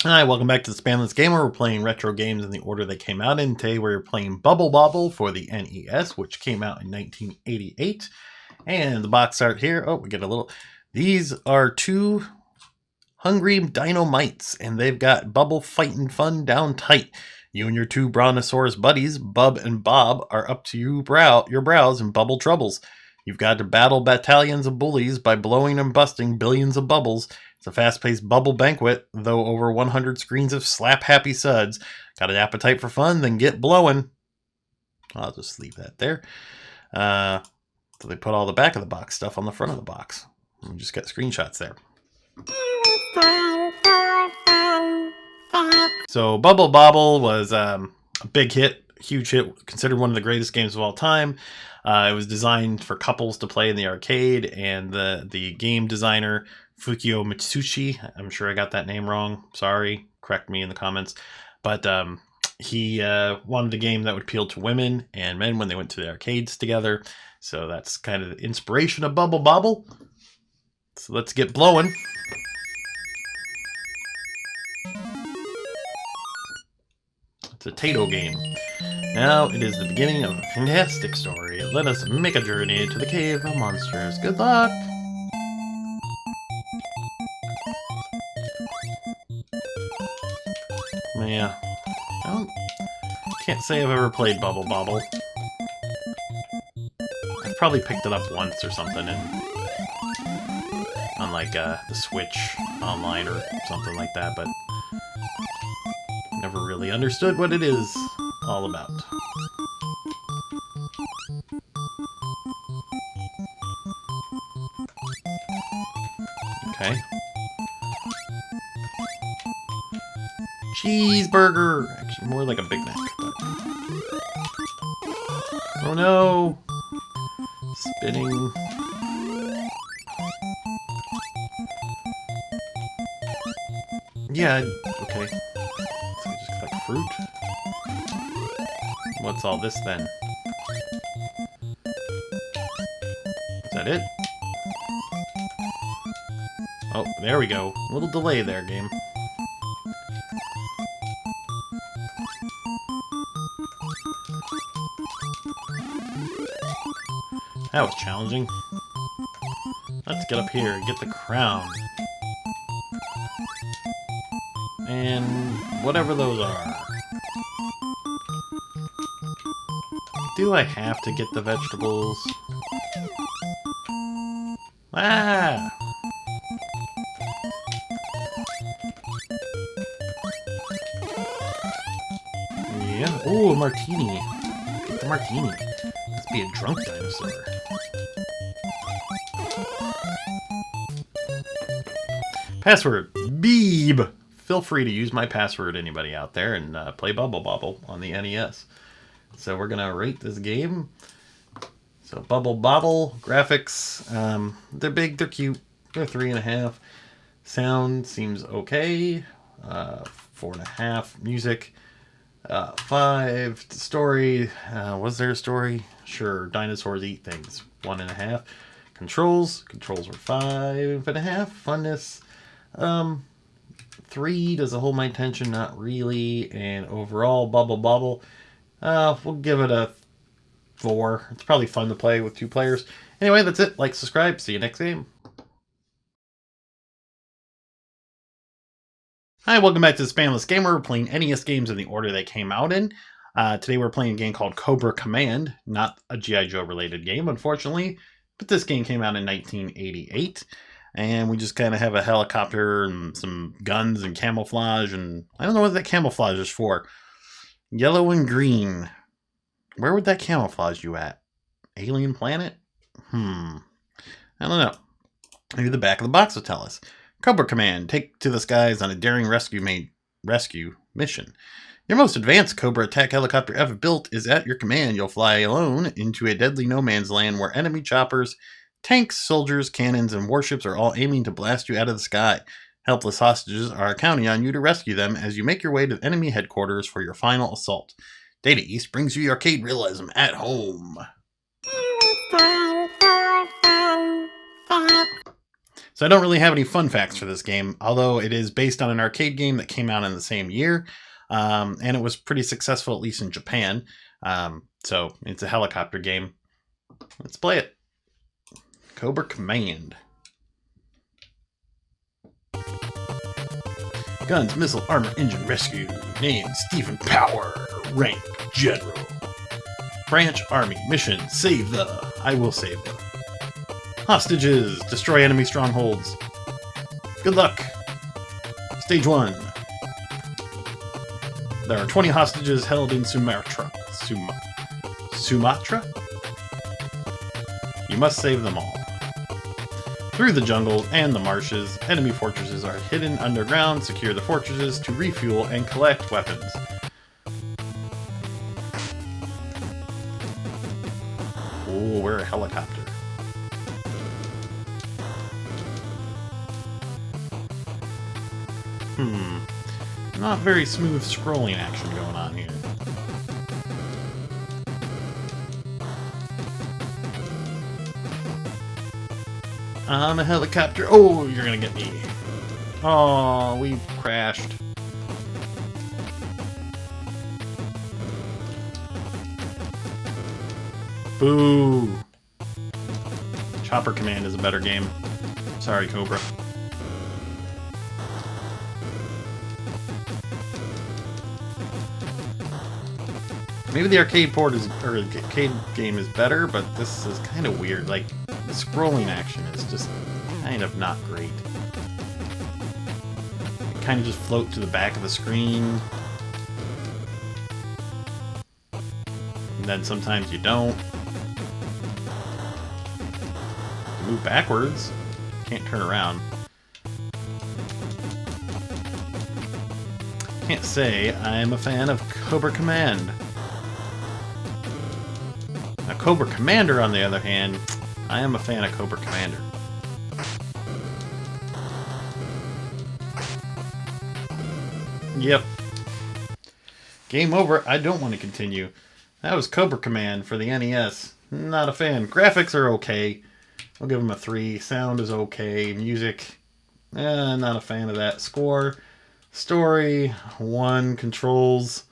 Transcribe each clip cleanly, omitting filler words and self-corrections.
Hi, welcome back to the Spamless Gamer. We're playing retro games in the order they came out in. Today we're playing Bubble Bobble for the NES, which came out in 1988. And the box art here, oh, we get a little... These are two hungry dynamites, and they've got bubble fighting fun down tight. You and your two brontosaurus buddies, Bub and Bob, are up to your brows in bubble troubles. You've got to battle battalions of bullies by blowing and busting billions of bubbles. It's a fast-paced bubble banquet, though over 100 screens of slap-happy suds. Got an appetite for fun? Then get blowing. I'll just leave that there. So they put all the back of the box stuff on the front of the box. We just got screenshots there. So Bubble Bobble was a big hit, huge hit, considered one of the greatest games of all time. It was designed for couples to play in the arcade, and the game designer Fukio Mitsushi, I'm sure I got that name wrong, sorry, correct me in the comments, but he wanted a game that would appeal to women and men when they went to the arcades together, so that's kind of the inspiration of Bubble Bobble. So let's get blowing. It's a Tato game. Now it is the beginning of a fantastic story. Let us make a journey to the cave of monsters. Good luck! Yeah, can't say I've ever played Bubble Bobble. I've probably picked it up once or something on like the Switch online or something like that, but never really understood what it is all about. Okay. Cheeseburger! Actually, more like a Big Mac. But... Oh no! Spinning. Yeah, okay. So I just collect fruit. What's all this then? Is that it? Oh, there we go. A little delay there, game. That was challenging. Let's get up here and get the crown. And whatever those are. Do I have to get the vegetables? Ah! Yeah. Oh, a martini. Get the martini. Let's be a drunk dinosaur. Password, Beeb. Feel free to use my password, anybody out there, and play Bubble Bobble on the NES. So we're gonna rate this game. So Bubble Bobble graphics, they're big, they're cute, they're 3.5. Sound seems okay. 4.5. Music, 5. Story, was there a story? Sure. Dinosaurs eat things, 1.5. Controls were 5.5. Funness, 3. Does it hold my attention? Not really. And overall, Bubble Bobble, we'll give it a 4. It's probably fun to play with 2 players. Anyway, that's it. Like, subscribe. See you next game. Hi, welcome back to the Spamless Gamer. We're playing NES games in the order they came out in. Today we're playing a game called Cobra Command. Not a G.I. Joe related game, unfortunately. But this game came out in 1988. And we just kind of have a helicopter and some guns and camouflage. And I don't know what that camouflage is for. Yellow and green. Where would that camouflage you at? Alien planet? I don't know. Maybe the back of the box will tell us. Cobra Command. Take to the skies on a daring rescue mission. Your most advanced Cobra attack helicopter ever built is at your command. You'll fly alone into a deadly no man's land where enemy choppers, tanks, soldiers, cannons, and warships are all aiming to blast you out of the sky. Helpless hostages are counting on you to rescue them as you make your way to enemy headquarters for your final assault. Data East brings you arcade realism at home. So I don't really have any fun facts for this game, although it is based on an arcade game that came out in the same year, and it was pretty successful, at least in Japan. So it's a helicopter game. Let's play it. Cobra Command. Guns, missile, armor, engine, rescue. Name, Stephen Power. Rank, General. Branch, Army. Mission, save the... I will save the... Hostages, destroy enemy strongholds. Good luck. Stage 1. There are 20 hostages held in Sumatra. Sumatra? You must save them all. Through the jungle and the marshes, enemy fortresses are hidden underground. Secure the fortresses to refuel and collect weapons. Oh, we're a helicopter. Not very smooth scrolling action going on here. I'm a helicopter. Oh, you're gonna get me. Oh, we crashed. Boo. Chopper Command is a better game. Sorry, Cobra. Maybe the arcade port is, or the arcade game is better, but this is kind of weird. Like, the scrolling action is just kind of not great. You kind of just float to the back of the screen. And then sometimes you don't. You move backwards. Can't turn around. Can't say I'm a fan of Cobra Command. Now, Cobra Commander, on the other hand, I am a fan of Cobra Commander. Yep. Game over. I don't want to continue. That was Cobra Command for the NES. Not a fan. Graphics are okay. I'll give them a 3. Sound is okay. Music, not a fan of that. Score, story, 1. Controls,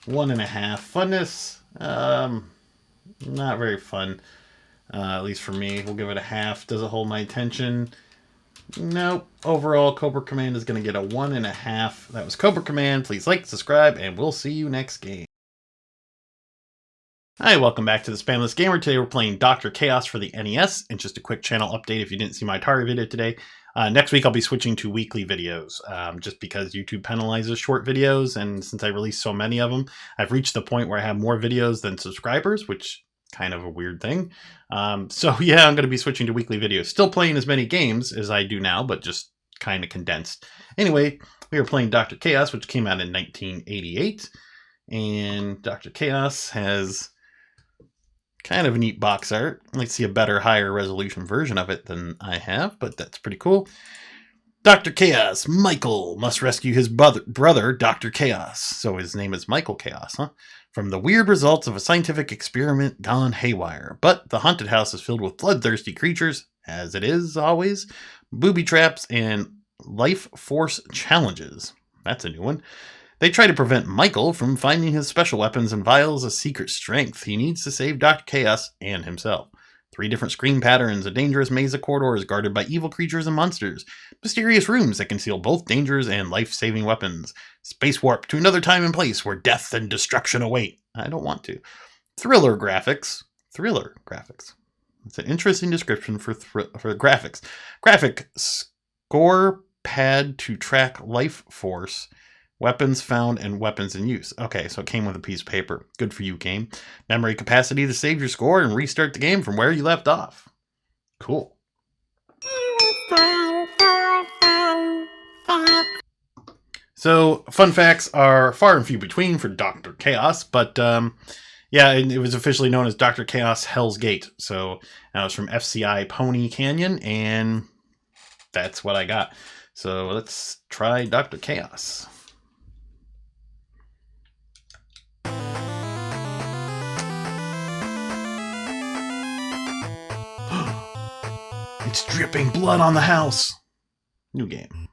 1.5. Funness, not very fun. At least for me. We'll give it a half. Does it hold my attention? Nope. Overall, Cobra Command is going to get a 1.5. That was Cobra Command. Please like, subscribe, and we'll see you next game. Hi, welcome back to the Spamless Gamer. Today we're playing Dr. Chaos for the NES. And just a quick channel update if you didn't see my Atari video today. Next week I'll be switching to weekly videos, just because YouTube penalizes short videos. And since I released so many of them, I've reached the point where I have more videos than subscribers, which kind of a weird thing. So yeah, I'm going to be switching to weekly videos. Still playing as many games as I do now, but just kind of condensed. Anyway, we are playing Dr. Chaos, which came out in 1988. And Dr. Chaos has kind of a neat box art. I'd like to see a better, higher resolution version of it than I have, but that's pretty cool. Dr. Chaos, Michael, must rescue his brother, Dr. Chaos. So his name is Michael Chaos, huh? From the weird results of a scientific experiment gone haywire. But the haunted house is filled with bloodthirsty creatures, as it is always, booby traps, and life force challenges. That's a new one. They try to prevent Michael from finding his special weapons and vials of secret strength. He needs to save Dr. Chaos and himself. 3 different screen patterns, a dangerous maze of corridors guarded by evil creatures and monsters, mysterious rooms that conceal both dangers and life-saving weapons, space warp to another time and place where death and destruction await. I don't want to. Thriller graphics. Thriller graphics. It's an interesting description for graphics. Graphic score pad to track life force, weapons found, and weapons in use. Okay, so it came with a piece of paper. Good for you, game. Memory capacity to save your score and restart the game from where you left off. Cool. So, fun facts are far and few between for Dr. Chaos, but yeah, it was officially known as Dr. Chaos Hell's Gate. So, that was from FCI Pony Canyon, and that's what I got. So, let's try Dr. Chaos. It's dripping blood on the house. New game.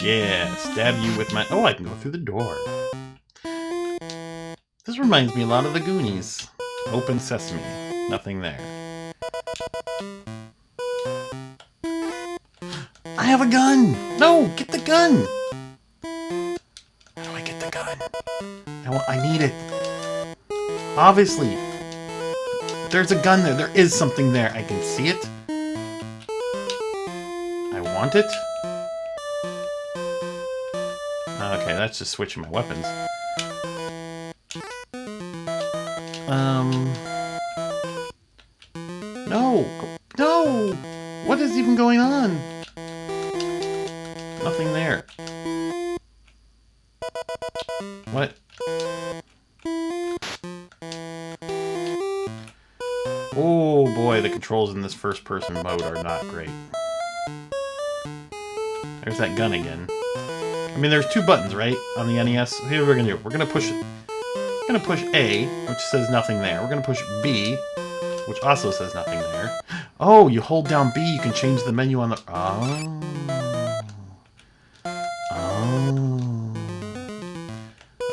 Yeah, stab you with my... Oh, I can go through the door. This reminds me a lot of the Goonies. Open sesame. Nothing there. I have a gun! No! Get the gun! How do I get the gun? I need it. Obviously. There's a gun there. There is something there. I can see it. I want it. Okay, that's just switching my weapons. No! No! What is even going on? Nothing there. What? Oh boy, the controls in this first person mode are not great. There's that gun again. I mean, there's two buttons, right, on the NES. Here's what we're gonna do. We're gonna push A, which says nothing there. We're gonna push B, which also says nothing there. Oh, you hold down B, you can change the menu on the... Oh. Oh.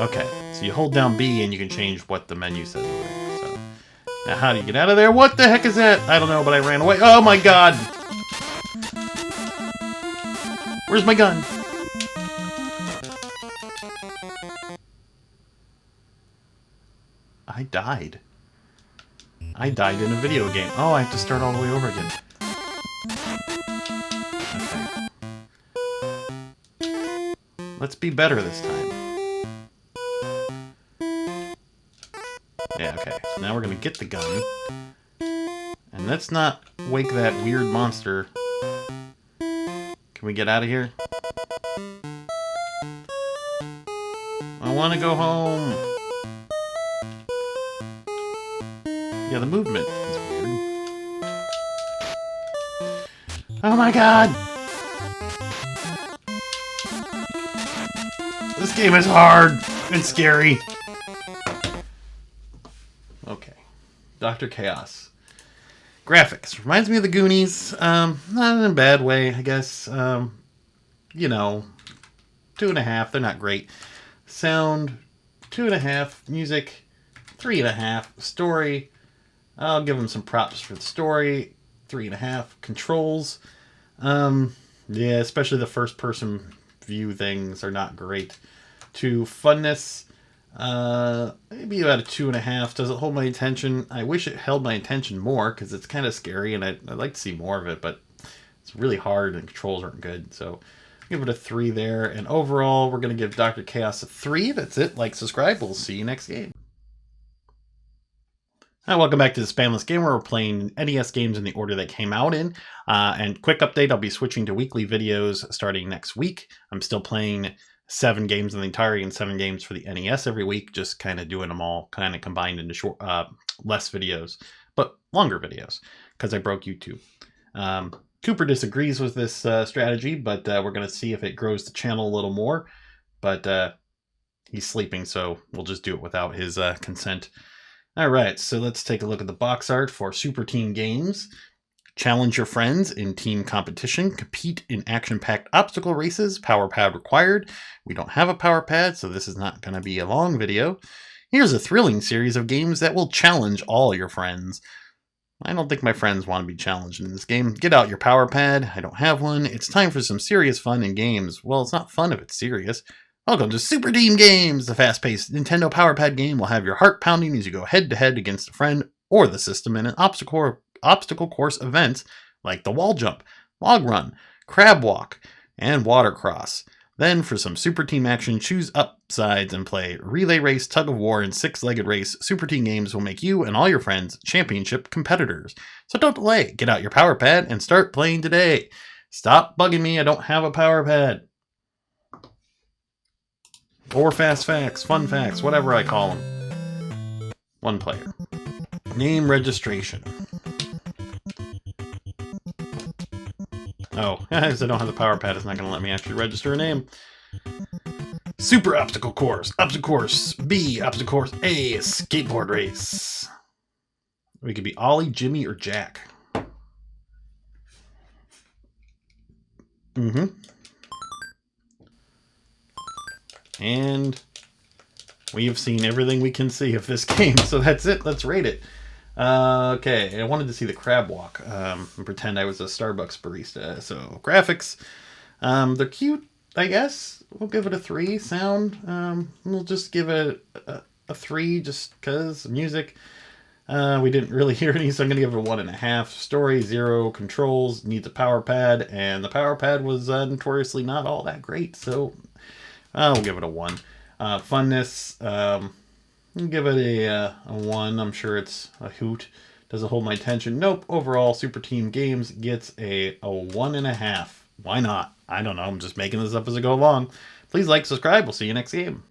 Okay, so you hold down B and you can change what the menu says over there. So, now how do you get out of there? What the heck is that? I don't know, but I ran away. Oh my god! Where's my gun? I died. I died in a video game. Oh, I have to start all the way over again. Okay. Let's be better this time. Yeah, okay. So now we're gonna get the gun. And let's not wake that weird monster. Can we get out of here? I want to go home. Yeah, the movement is weird. Oh my god! This game is hard and scary. Okay. Dr. Chaos. Graphics. Reminds me of the Goonies. Not in a bad way, I guess. You know, 2.5. They're not great. Sound, 2.5. Music, 3.5. Story, I'll give them some props for the story. 3.5. Controls, yeah, especially the first person view things are not great. 2. Funness, maybe about a 2.5. Does it hold my attention? I wish it held my attention more because it's kind of scary and I'd like to see more of it, but it's really hard and controls aren't good. So give it a 3 there. And overall, we're going to give Dr. Chaos a 3. That's it. Like, subscribe. We'll see you next game. Hi, welcome back to the Spamless Gamer. We're playing NES games in the order they came out in. And quick update, I'll be switching to weekly videos starting next week. I'm still playing 7 games in the Atari and 7 games for the NES every week, just kind of doing them all kind of combined into short, less videos, but longer videos, because I broke YouTube. Cooper disagrees with this strategy, but we're going to see if it grows the channel a little more. But he's sleeping, so we'll just do it without his consent. All right, so let's take a look at the box art for Super Team Games. Challenge your friends in team competition. Compete in action-packed obstacle races. Power pad required. We don't have a power pad, so this is not going to be a long video. Here's a thrilling series of games that will challenge all your friends. I don't think my friends want to be challenged in this game. Get out your power pad. I don't have one. It's time for some serious fun in games. Well, it's not fun if it's serious. Welcome to Super Team Games. The fast-paced Nintendo Power Pad game will have your heart pounding as you go head-to-head against a friend or the system in an obstacle course events like the wall jump, log run, crab walk, and water cross. Then, for some Super Team action, choose upsides and play Relay Race, Tug of War, and Six-Legged Race. Super Team games will make you and all your friends championship competitors. So don't delay. Get out your power pad and start playing today. Stop bugging me. I don't have a power pad. Or fast facts, fun facts, whatever I call them. One player. Name registration. Oh, because I don't have the power pad, it's not going to let me actually register a name. Super obstacle course, obstacle course B, obstacle course A, skateboard race. We could be Ollie, Jimmy, or Jack. And we have seen everything we can see of this game, so that's it. Let's rate it. Okay, I wanted to see the crab walk and pretend I was a Starbucks barista. So graphics, they're cute, I guess. We'll give it a 3. Sound, we'll just give it a 3 just because. Music, we didn't really hear any, so I'm going to give it a 1.5. Story, 0. Controls, needs a power pad, and the power pad was notoriously not all that great, so I'll give it a 1. Funness, I'll give it a 1. I'm sure it's a hoot. Does it hold my attention? Nope. Overall, Super Team Games gets a 1.5. Why not? I don't know. I'm just making this up as I go along. Please like, subscribe. We'll see you next game.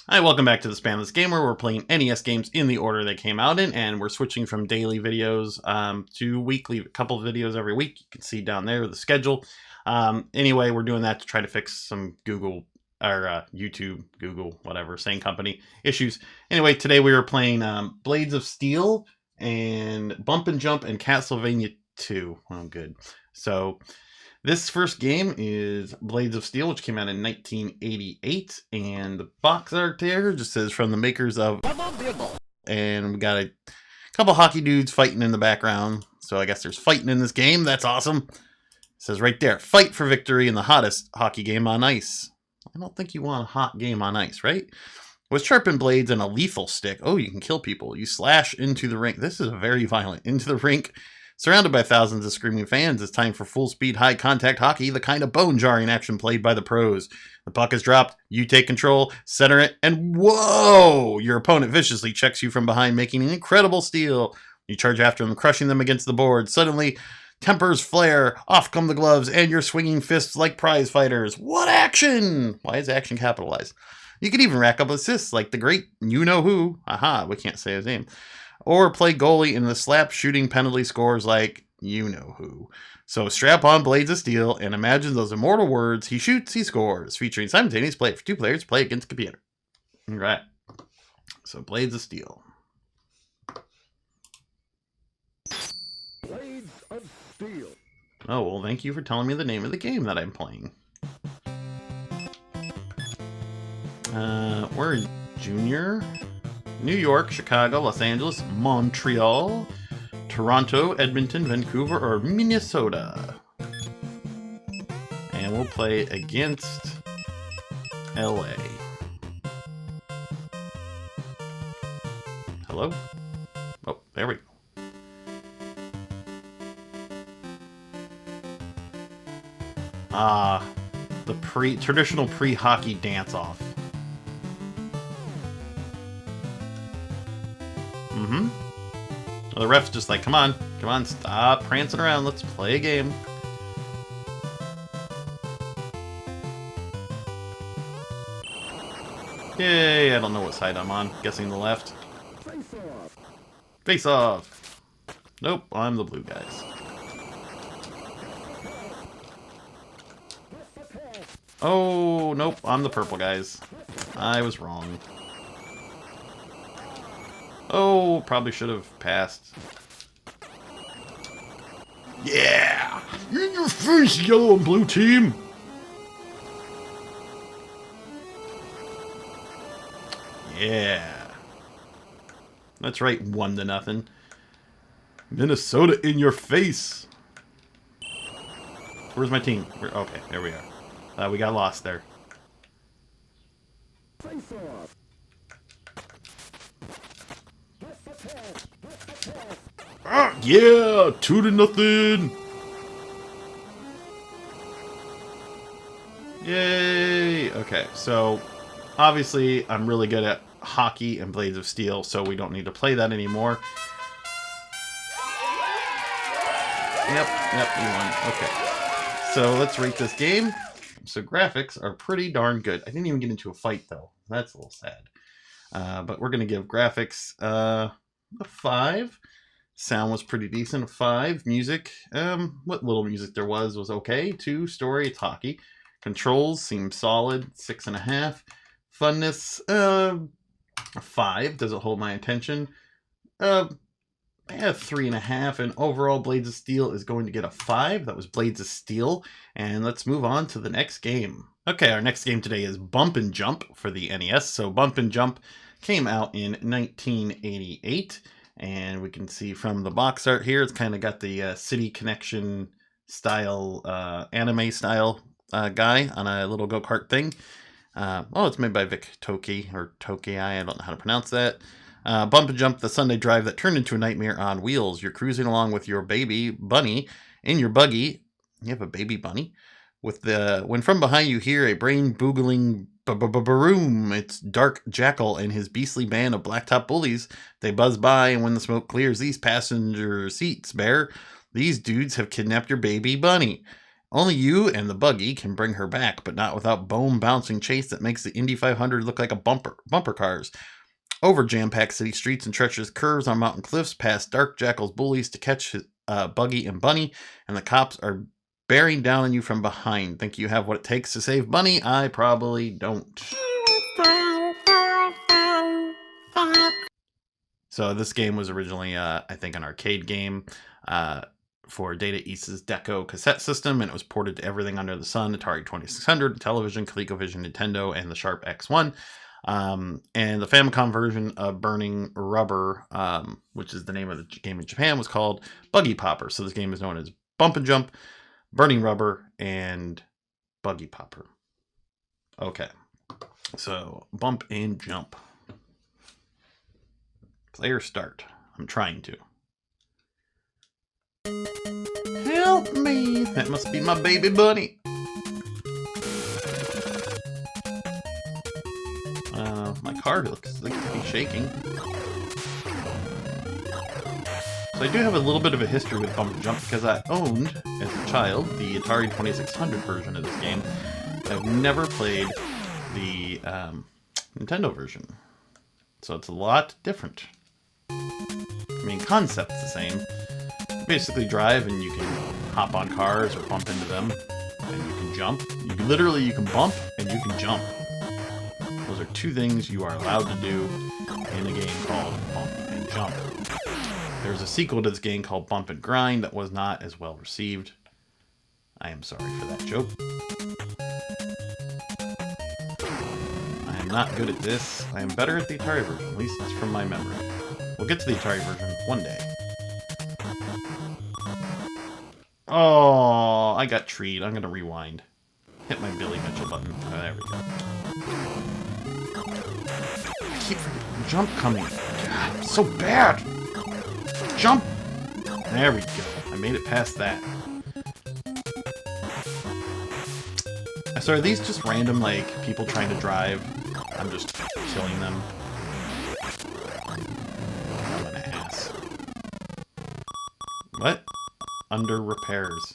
Hi, welcome back to the Spamless Gamer. We're playing NES games in the order they came out in, and we're switching from daily videos to weekly, a couple of videos every week. You can see down there the schedule. Anyway, we're doing that to try to fix some Google or YouTube, Google, whatever, same company issues. Anyway, today we were playing Blades of Steel and Bump and Jump and Castlevania 2. Oh, good. So this first game is Blades of Steel, which came out in 1988, and the box art there just says from the makers of... And we got a couple hockey dudes fighting in the background, so I guess there's fighting in this game. That's awesome. It says right there, fight for victory in the hottest hockey game on ice. I don't think you want a hot game on ice, right? With sharpened blades and a lethal stick. Oh, you can kill people. You slash into the rink. This is very violent. Into the rink. Surrounded by thousands of screaming fans, it's time for full-speed, high-contact hockey, the kind of bone-jarring action played by the pros. The puck is dropped, you take control, center it, and whoa! Your opponent viciously checks you from behind, making an incredible steal. You charge after them, crushing them against the board. Suddenly, tempers flare, off come the gloves, and you're swinging fists like prize fighters. What action? Why is action capitalized? You can even rack up assists like the great you-know-who. Aha, we can't say his name. Or play goalie in the slap shooting penalty scores like you-know-who. So strap on Blades of Steel and imagine those immortal words, he shoots, he scores, featuring simultaneous play for 2 players, play against the computer. All right. So Blades of Steel. Blades of Steel. Oh, well, thank you for telling me the name of the game that I'm playing. We're Junior... New York, Chicago, Los Angeles, Montreal, Toronto, Edmonton, Vancouver, or Minnesota. And we'll play against LA. Hello? Oh, there we go. Ah, the traditional pre-hockey dance-off. Well, the ref's just like, come on, stop prancing around, let's play a game. Yay, I don't know what side I'm on. Guessing the left. Face off. Face off. Nope, I'm the blue guys. Oh, nope, I'm the purple guys. I was wrong. Oh, probably should have passed. Yeah! In your face, yellow and blue team! Yeah. That's right, 1-0. Minnesota in your face. Where's my team? Okay, there we are. We got lost there. Face off. Ah, yeah, 2-0. Yay! Okay, so obviously I'm really good at hockey and Blades of Steel, so we don't need to play that anymore. Yep, we won. Okay. So let's rate this game. So graphics are pretty darn good. I didn't even get into a fight, though. That's a little sad. But we're going to give graphics a 5. Sound was pretty decent, a 5. Music, what little music there was okay. 2. Story, it's hockey. Controls seem solid, 6.5. Funness, a 5. Does it hold my attention? I have 3.5, and overall Blades of Steel is going to get a 5. That was Blades of Steel, and let's move on to the next game. Okay, our next game today is Bump and Jump for the NES. So Bump and Jump came out in 1988, and we can see from the box art here, it's kind of got the City Connection style, anime style guy on a little go-kart thing. It's made by Vic Toki, or Toki, I don't know how to pronounce that. Bump and Jump, the Sunday drive that turned into a nightmare on wheels. You're cruising along with your baby bunny in your buggy. You have a baby bunny? When from behind you hear a brain-boogling baroom. It's Dark Jackal and his beastly band of blacktop bullies. They buzz by, and when the smoke clears these passenger seats bare, these dudes have kidnapped your baby bunny. Only you and the buggy can bring her back, but not without bone-bouncing chase that makes the Indy 500 look like a bumper cars. Over jam-packed city streets and treacherous curves on mountain cliffs, past Dark Jackal's bullies to catch his, Buggy and Bunny, and the cops are bearing down on you from behind. Think you have what it takes to save Bunny? I probably don't. So this game was originally, I think, an arcade game for Data East's Deco cassette system, and it was ported to everything under the sun: Atari 2600, Television, ColecoVision, Nintendo, and the Sharp X1. And the Famicom version of Burning Rubber, which is the name of the game in Japan, was called Buggy Popper. So this game is known as Bump and Jump, Burning Rubber, and Buggy Popper. Okay, so Bump and Jump. Player start. I'm trying to. Help me! That must be my baby bunny. My card looks like to be shaking. So I do have a little bit of a history with Bump and Jump because I owned, as a child, the Atari 2600 version of this game. I've never played the Nintendo version. So it's a lot different. I mean, concept's the same. Basically drive and you can hop on cars or bump into them. And you can jump. You can bump and you can jump. Those are two things you are allowed to do in a game called Bump and Jump. There's a sequel to this game called Bump and Grind that was not as well received. I am sorry for that joke. I am not good at this. I am better at the Atari version, at least that's from my memory. We'll get to the Atari version one day. Oh, I got treed. I'm going to rewind. Hit my Billy Mitchell button. Oh, there we go. I keep forgetting. Jump coming. God, I'm so bad. Jump. There we go. I made it past that. So are these just random, like, people trying to drive? I'm just killing them. I'm an ass. What? Under repairs.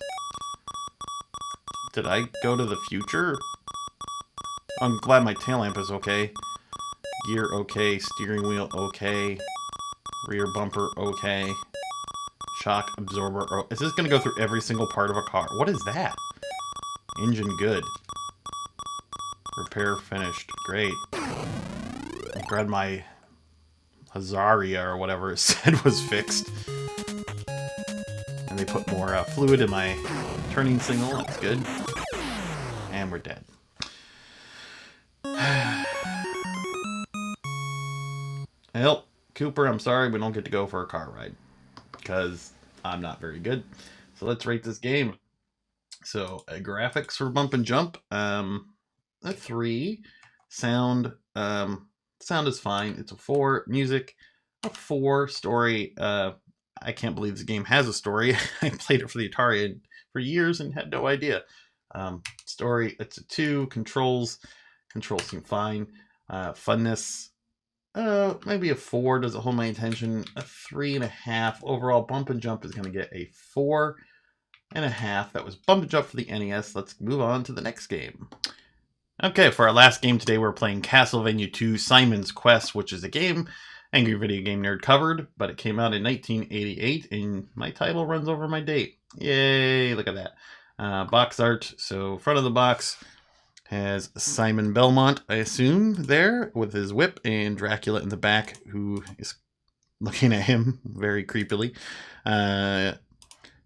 Did I go to the future? I'm glad my tail lamp is okay. Gear okay. Steering wheel okay. Rear bumper okay. Shock absorber. Oh, is this going to go through every single part of a car? What is that? Engine good. Repair finished. Great. I'm glad my Hazaria or whatever it said was fixed. And they put more fluid in my turning signal. That's good. And we're dead. Well, Cooper, I'm sorry we don't get to go for a car ride. Because I'm not very good. So let's rate this game. So graphics for Bump and Jump, a 3. Sound, sound is fine. It's a 4. Music, a 4. Story, I can't believe this game has a story. I played it for the Atari for years and had no idea. Story, it's a 2. Controls seem fine. Funness, maybe a 4. Does it hold my attention? A 3.5. Overall, Bump and Jump is going to get a 4.5. That was Bump and Jump for the NES. Let's move on to the next game. Okay, for our last game today, we're playing Castlevania 2 Simon's Quest, which is a game Angry Video Game Nerd covered, but it came out in 1988, and my title runs over my date. Yay, look at that. Box art. So front of the box has Simon Belmont, I assume, there with his whip, and Dracula in the back, who is looking at him very creepily.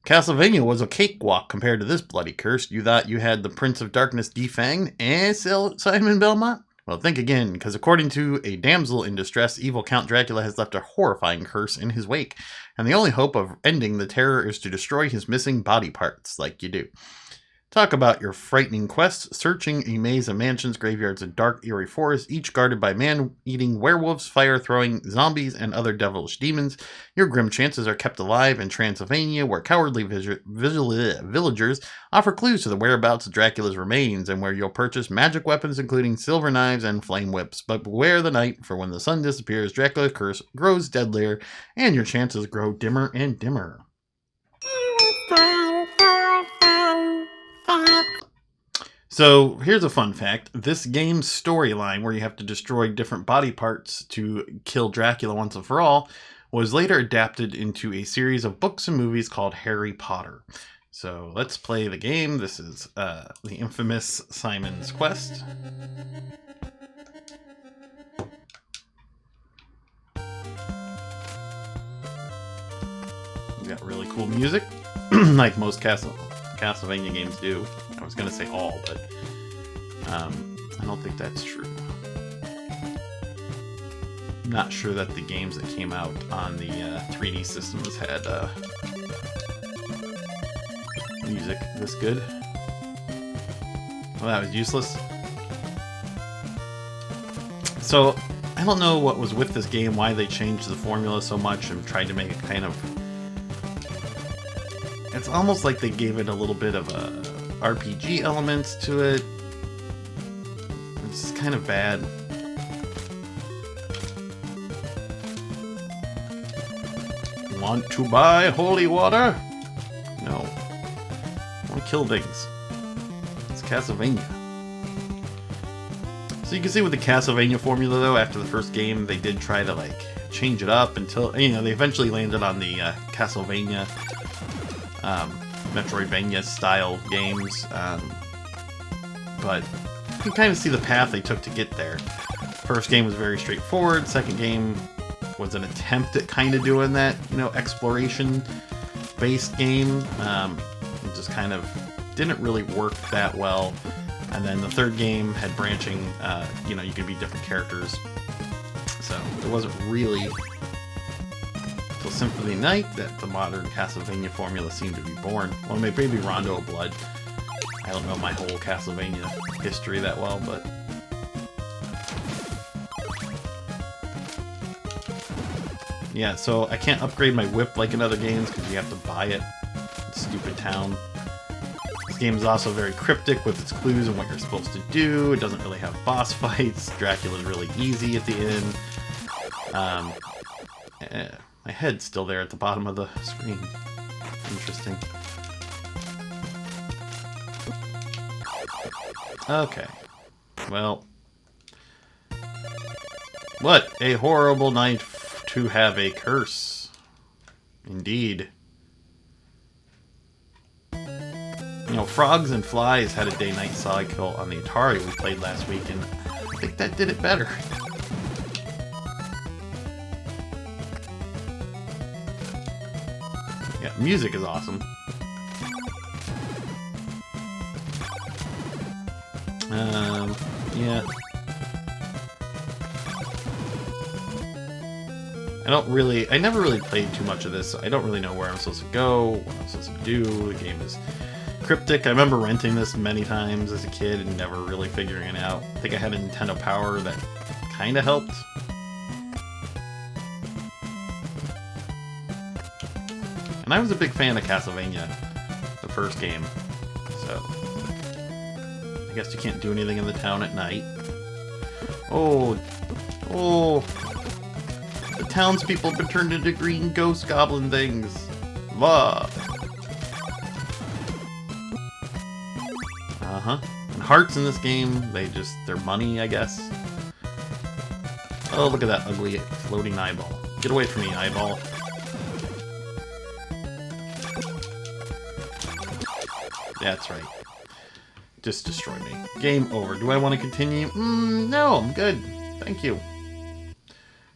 Castlevania was a cakewalk compared to this bloody curse. You thought you had the Prince of Darkness defanged and Simon Belmont? Well, think again, because according to a damsel in distress, evil Count Dracula has left a horrifying curse in his wake, and the only hope of ending the terror is to destroy his missing body parts, like you do. Talk about your frightening quest, searching a maze of mansions, graveyards, and dark, eerie forests, each guarded by man-eating werewolves, fire-throwing zombies, and other devilish demons. Your grim chances are kept alive in Transylvania, where cowardly villagers offer clues to the whereabouts of Dracula's remains, and where you'll purchase magic weapons, including silver knives and flame whips. But beware the night, for when the sun disappears, Dracula's curse grows deadlier, and your chances grow dimmer and dimmer. So here's a fun fact. This game's storyline, where you have to destroy different body parts to kill Dracula once and for all, was later adapted into a series of books and movies called Harry Potter. So let's play the game. This is the infamous Simon's Quest. We got really cool music, like most Castlevania games do. I was going to say all, but I don't think that's true. I'm not sure that the games that came out on the 3D systems had music this good. Well, that was useless. So, I don't know what was with this game, why they changed the formula so much and tried to make it kind of... It's almost like they gave it a little bit of a RPG elements to it. It's kind of bad. Want to buy holy water? No. I want to kill things. It's Castlevania. So you can see with the Castlevania formula, though, after the first game, they did try to, like, change it up until, you know, they eventually landed on the Castlevania Metroidvania style games, but you can kind of see the path they took to get there. First game was very straightforward. Second game was an attempt at kind of doing that, you know, exploration-based game. It just kind of didn't really work that well. And then the third game had branching, you know, you could be different characters. So it wasn't really till Symphony Night that the modern Castlevania formula seemed to be born. Well, maybe Rondo of Blood. I don't know my whole Castlevania history that well, but... yeah, so I can't upgrade my whip like in other games because you have to buy it. Stupid town. This game is also very cryptic with its clues and what you're supposed to do. It doesn't really have boss fights. Dracula's really easy at the end. My head's still there at the bottom of the screen. Interesting. Okay. Well. What a horrible night to have a curse. Indeed. You know, Frogs and Flies had a day-night cycle on the Atari we played last week, and I think that did it better. Yeah, music is awesome. Yeah. I never really played too much of this, so I don't really know where I'm supposed to go, what I'm supposed to do. The game is cryptic. I remember renting this many times as a kid and never really figuring it out. I think I had a Nintendo Power that kind of helped. And I was a big fan of Castlevania, the first game. So, I guess you can't do anything in the town at night. Oh, the townspeople have been turned into green ghost goblin things. Blah. And hearts in this game, they're money, I guess. Oh, look at that ugly floating eyeball. Get away from me, eyeball. That's right. Just destroy me. Game over. Do I want to continue? No, I'm good. Thank you.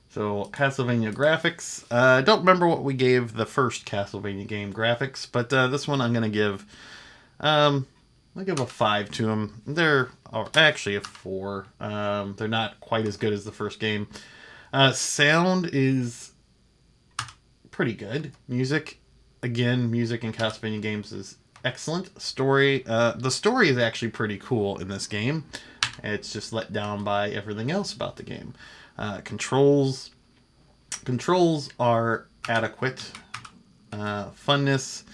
So, Castlevania graphics. I don't remember what we gave the first Castlevania game graphics, but this one I'm going to give... I'll give a 5 to them. They're actually a 4. They're not quite as good as the first game. Sound is pretty good. Music in Castlevania games is excellent. Story, the story is actually pretty cool in this game. It's just let down by everything else about the game. Controls are adequate. Funness,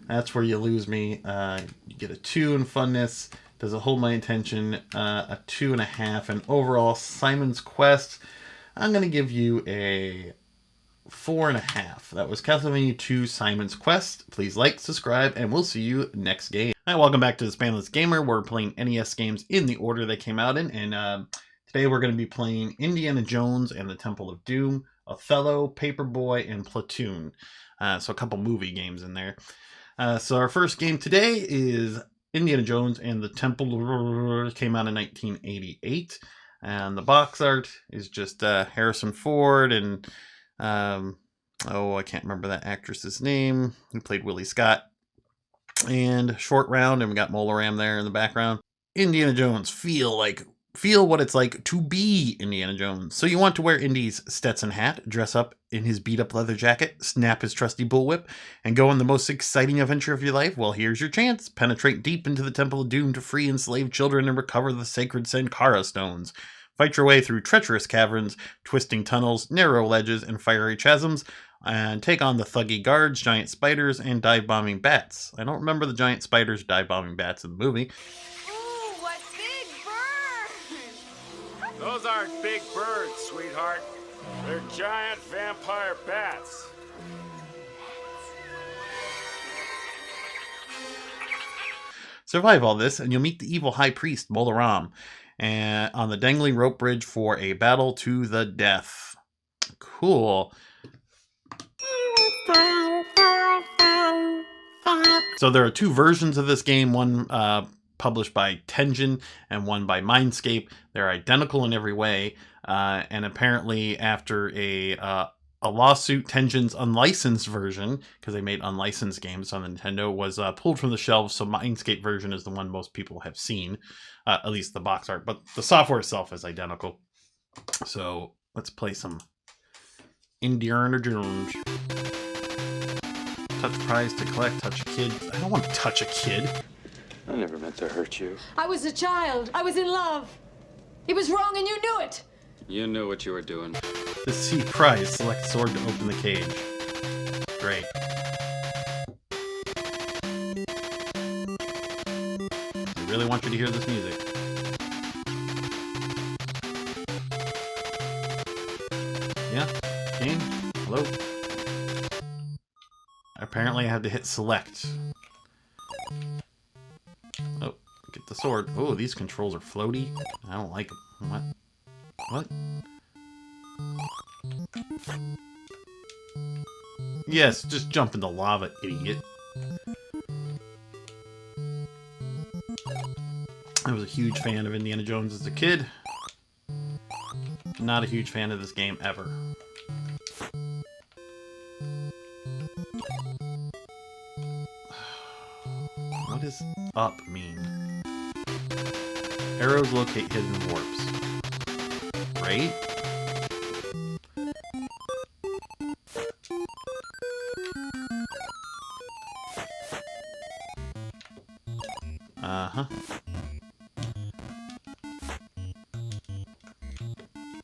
that's where you lose me. You get a 2 in funness. Does it hold my attention? A 2.5. And overall, Simon's Quest, I'm going to give you a 4.5. That was Castlevania 2 Simon's Quest. Please like, subscribe, and we'll see you next game. Hi, welcome back to the Spanless Gamer. We're playing NES games in the order they came out in. And today we're going to be playing Indiana Jones and the Temple of Doom, Othello, Paperboy, and Platoon. So a couple movie games in there. So our first game today is Indiana Jones and the Temple. Came out in 1988, and the box art is just Harrison Ford and I can't remember that actress's name who played Willie Scott, and Short Round, and we got Mola Ram there in the background. Indiana Jones, feel what it's like to be Indiana Jones. So you want to wear Indy's Stetson hat, dress up in his beat-up leather jacket, snap his trusty bullwhip, and go on the most exciting adventure of your life? Well, here's your chance. Penetrate deep into the Temple of Doom to free enslaved children and recover the sacred Sankara stones. Fight your way through treacherous caverns, twisting tunnels, narrow ledges, and fiery chasms, and take on the thuggy guards, giant spiders, and dive-bombing bats. I don't remember the giant spiders dive-bombing bats in the movie. Ooh, what big birds! Those aren't big birds, sweetheart. They're giant vampire bats. Survive all this, and you'll meet the evil high priest, Mola Ram, and on the dangling rope bridge for a battle to the death. Cool. So there are 2 versions of this game, one published by Tengen and one by Mindscape. They're identical in every way, and apparently after a lawsuit, Tengen's unlicensed version, because they made unlicensed games on the Nintendo, was pulled from the shelves, so Mindscape version is the one most people have seen, at least the box art, but the software itself is identical. So let's play some Indiana Jones. Touch prize to collect, touch a kid. I don't want to touch a kid. I never meant to hurt you. I was a child. I was in love. It was wrong and you knew it. You knew what you were doing. The C prize, select sword to open the cage. Great. I really want you to hear this music. Yeah? Game? Hello? Apparently I have to hit select. Oh, get the sword. Oh, these controls are floaty. I don't like them. What? Yes, just jump into lava, idiot. I was a huge fan of Indiana Jones as a kid. Not a huge fan of this game ever. What does up mean? Arrows locate hidden warps. Right? Uh-huh.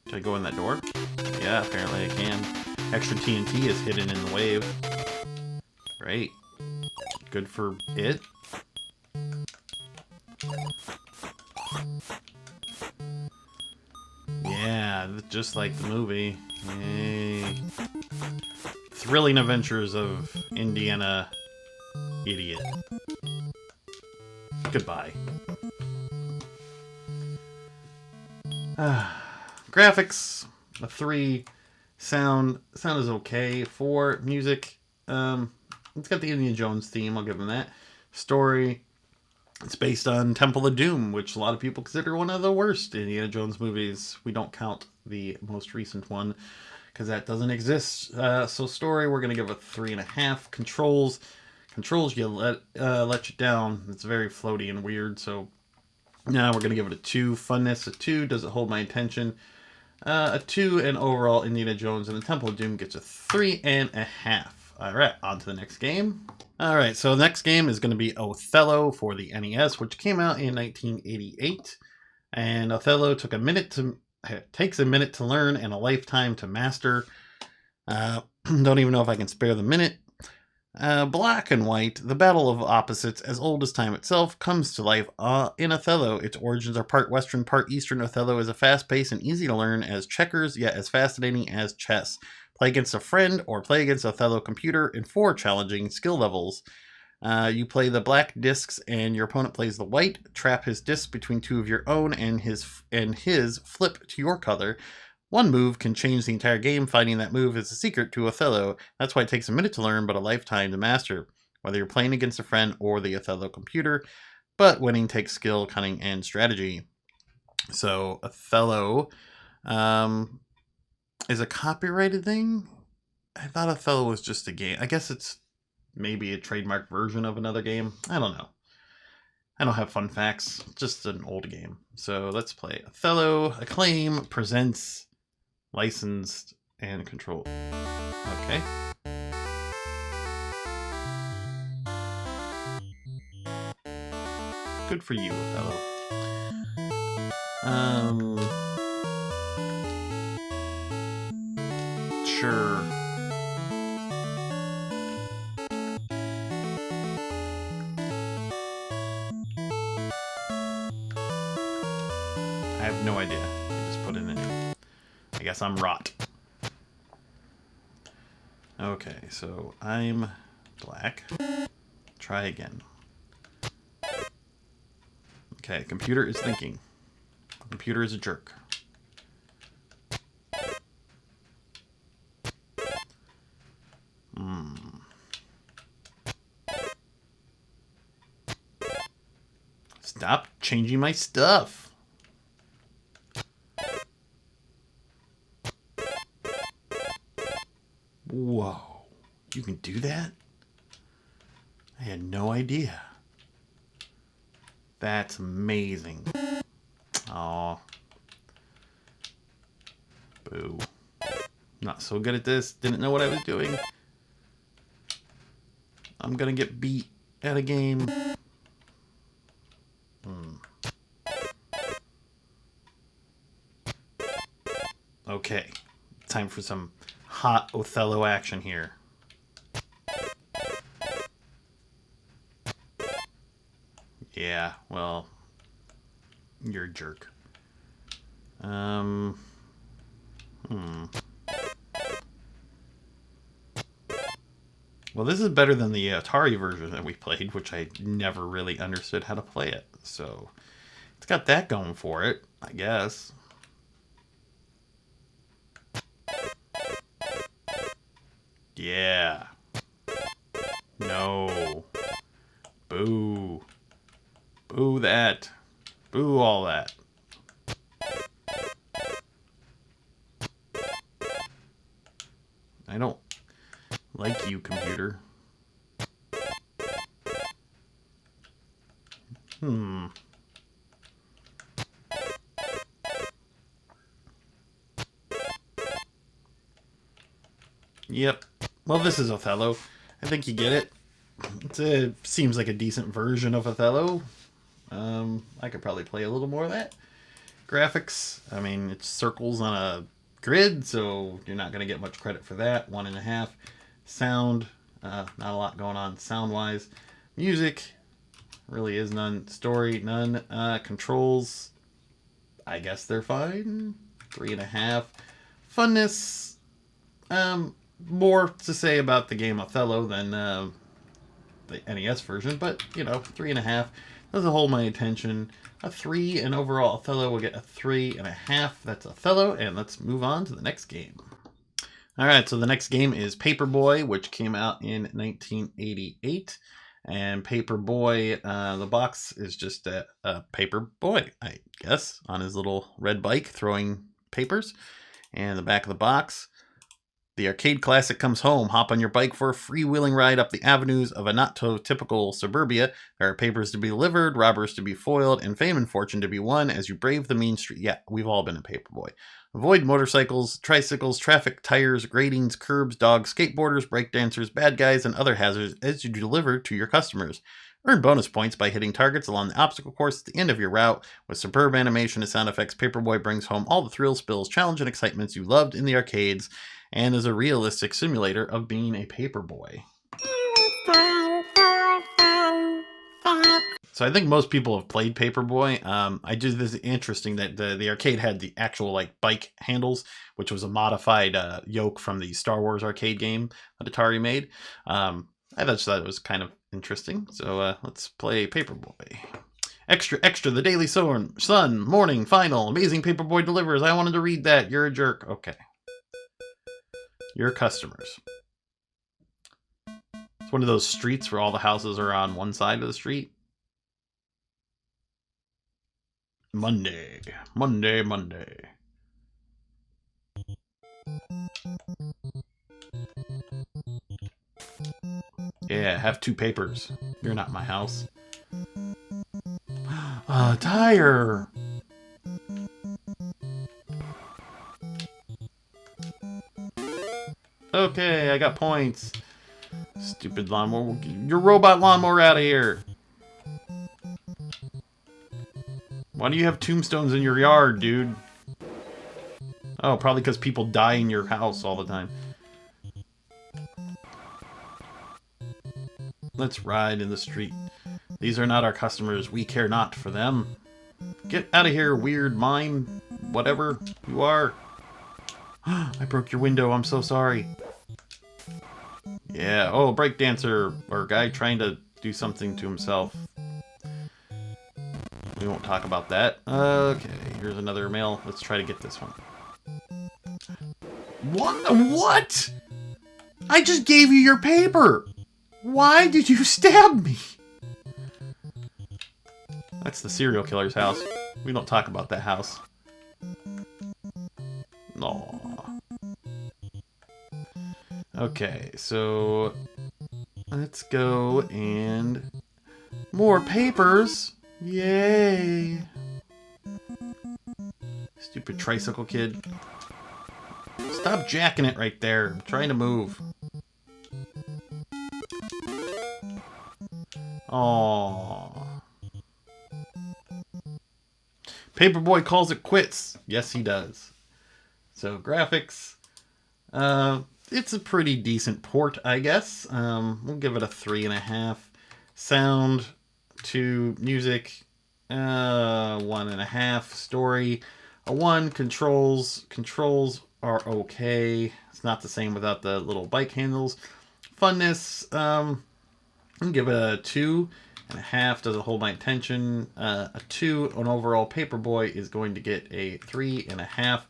Should I go in that door? Yeah, apparently I can. Extra TNT is hidden in the wave. Great. Good for it. Yeah, just like the movie. Yay. Thrilling adventures of Indiana Idiot. Goodbye. Graphics, a 3. Sound is okay. 4. Music, it's got the Indiana Jones theme, I'll give them that. Story, it's based on Temple of Doom, which a lot of people consider one of the worst Indiana Jones movies. We don't count the most recent one, because that doesn't exist. So story, we're going to give a 3.5. Controls you let you down. It's very floaty and weird, so now we're going to give it a 2. Funness, a 2. Does it hold my attention? A 2, and overall Indiana Jones and the Temple of Doom gets a 3.5. Alright, on to the next game. Alright, so the next game is going to be Othello for the NES, which came out in 1988. And Othello takes a minute to learn and a lifetime to master. Don't even know if I can spare the minute. Black and white, the battle of opposites as old as time itself comes to life in Othello. Its origins are part Western, part Eastern. Othello is a fast-paced and easy to learn as checkers, yet as fascinating as chess. Play against a friend or play against Othello computer in 4 challenging skill levels. You play the black discs and your opponent plays the white. Trap his discs between 2 of your own and his flip to your color. One move can change the entire game. Finding that move is a secret to Othello. That's why it takes a minute to learn, but a lifetime to master. Whether you're playing against a friend or the Othello computer. But winning takes skill, cunning, and strategy. So, Othello is a copyrighted thing? I thought Othello was just a game. I guess it's maybe a trademark version of another game. I don't know. I don't have fun facts. Just an old game. So, let's play Othello. Acclaim presents... licensed and controlled. Okay. Good for you, Othello. Sure. I have no idea. I just put it in. I guess I'm rot. Okay, so I'm black. Try again. Okay, computer is thinking. Computer is a jerk. Stop changing my stuff. Whoa, you can do that? I had no idea. That's amazing. Aw. Boo. Not so good at this. Didn't know what I was doing. I'm gonna get beat at a game. Okay. Time for some hot Othello action here. Yeah, well, you're a jerk. Well, this is better than the Atari version that we played, which I never really understood how to play it. So, it's got that going for it, I guess. Yeah. No. Boo. Boo that. Boo all that. I don't like you, computer. Yep. Well, this is Othello. I think you get it. It seems like a decent version of Othello. I could probably play a little more of that. Graphics, I mean, it's circles on a grid, so you're not going to get much credit for that. 1.5. Sound, not a lot going on sound-wise. Music, really is none. Story, none. Controls, I guess they're fine. 3.5. Funness, more to say about the game Othello than the NES version, but, you know, 3.5 doesn't hold my attention. A 3, and overall Othello will get a 3.5. That's Othello, and let's move on to the next game. Alright, so the next game is Paperboy, which came out in 1988. And Paperboy, the box is just a Paperboy, I guess, on his little red bike throwing papers. And the back of the box, the arcade classic comes home. Hop on your bike for a freewheeling ride up the avenues of a not-so-typical suburbia. There are papers to be delivered, robbers to be foiled, and fame and fortune to be won as you brave the mean street. Yeah, we've all been a Paperboy. Avoid motorcycles, tricycles, traffic, tires, gratings, curbs, dogs, skateboarders, breakdancers, bad guys, and other hazards as you deliver to your customers. Earn bonus points by hitting targets along the obstacle course at the end of your route. With superb animation and sound effects, Paperboy brings home all the thrills, spills, challenge, and excitements you loved in the arcades, and is a realistic simulator of being a paperboy. So I think most people have played Paperboy. I just this is interesting that the arcade had the actual like bike handles, which was a modified yoke from the Star Wars arcade game that Atari made. I just thought it was kind of interesting. So let's play Paperboy. Extra, extra, the Daily Sun, morning, final, amazing Paperboy delivers. I wanted to read that. You're a jerk. Okay. Your customers. It's one of those streets where all the houses are on one side of the street. Monday, Monday, Monday. Yeah, have 2 papers. You're not my house. Tire. Okay, I got points. Stupid lawnmower. Your robot lawnmower out of here. Why do you have tombstones in your yard, dude? Oh, probably because people die in your house all the time. Let's ride in the street. These are not our customers. We care not for them. Get out of here, weird mime. Whatever you are. I broke your window. I'm so sorry. Yeah. Oh, breakdancer or guy trying to do something to himself. We won't talk about that. Okay, here's another mail. Let's try to get this one. What? I just gave you your paper. Why did you stab me? That's the serial killer's house. We don't talk about that house. No. Okay, so let's go and more papers. Yay. Stupid tricycle kid. Stop jacking it right there. I'm trying to move. Aww. Paperboy calls it quits. Yes, he does. So, graphics. It's a pretty decent port, I guess. We'll give it a 3.5. Sound, 2. Music, 1.5. Story, a 1. Controls are okay. It's not the same without the little bike handles. Funness, I'll give it a 2.5. Doesn't hold my attention. A 2. An overall Paperboy is going to get a 3.5.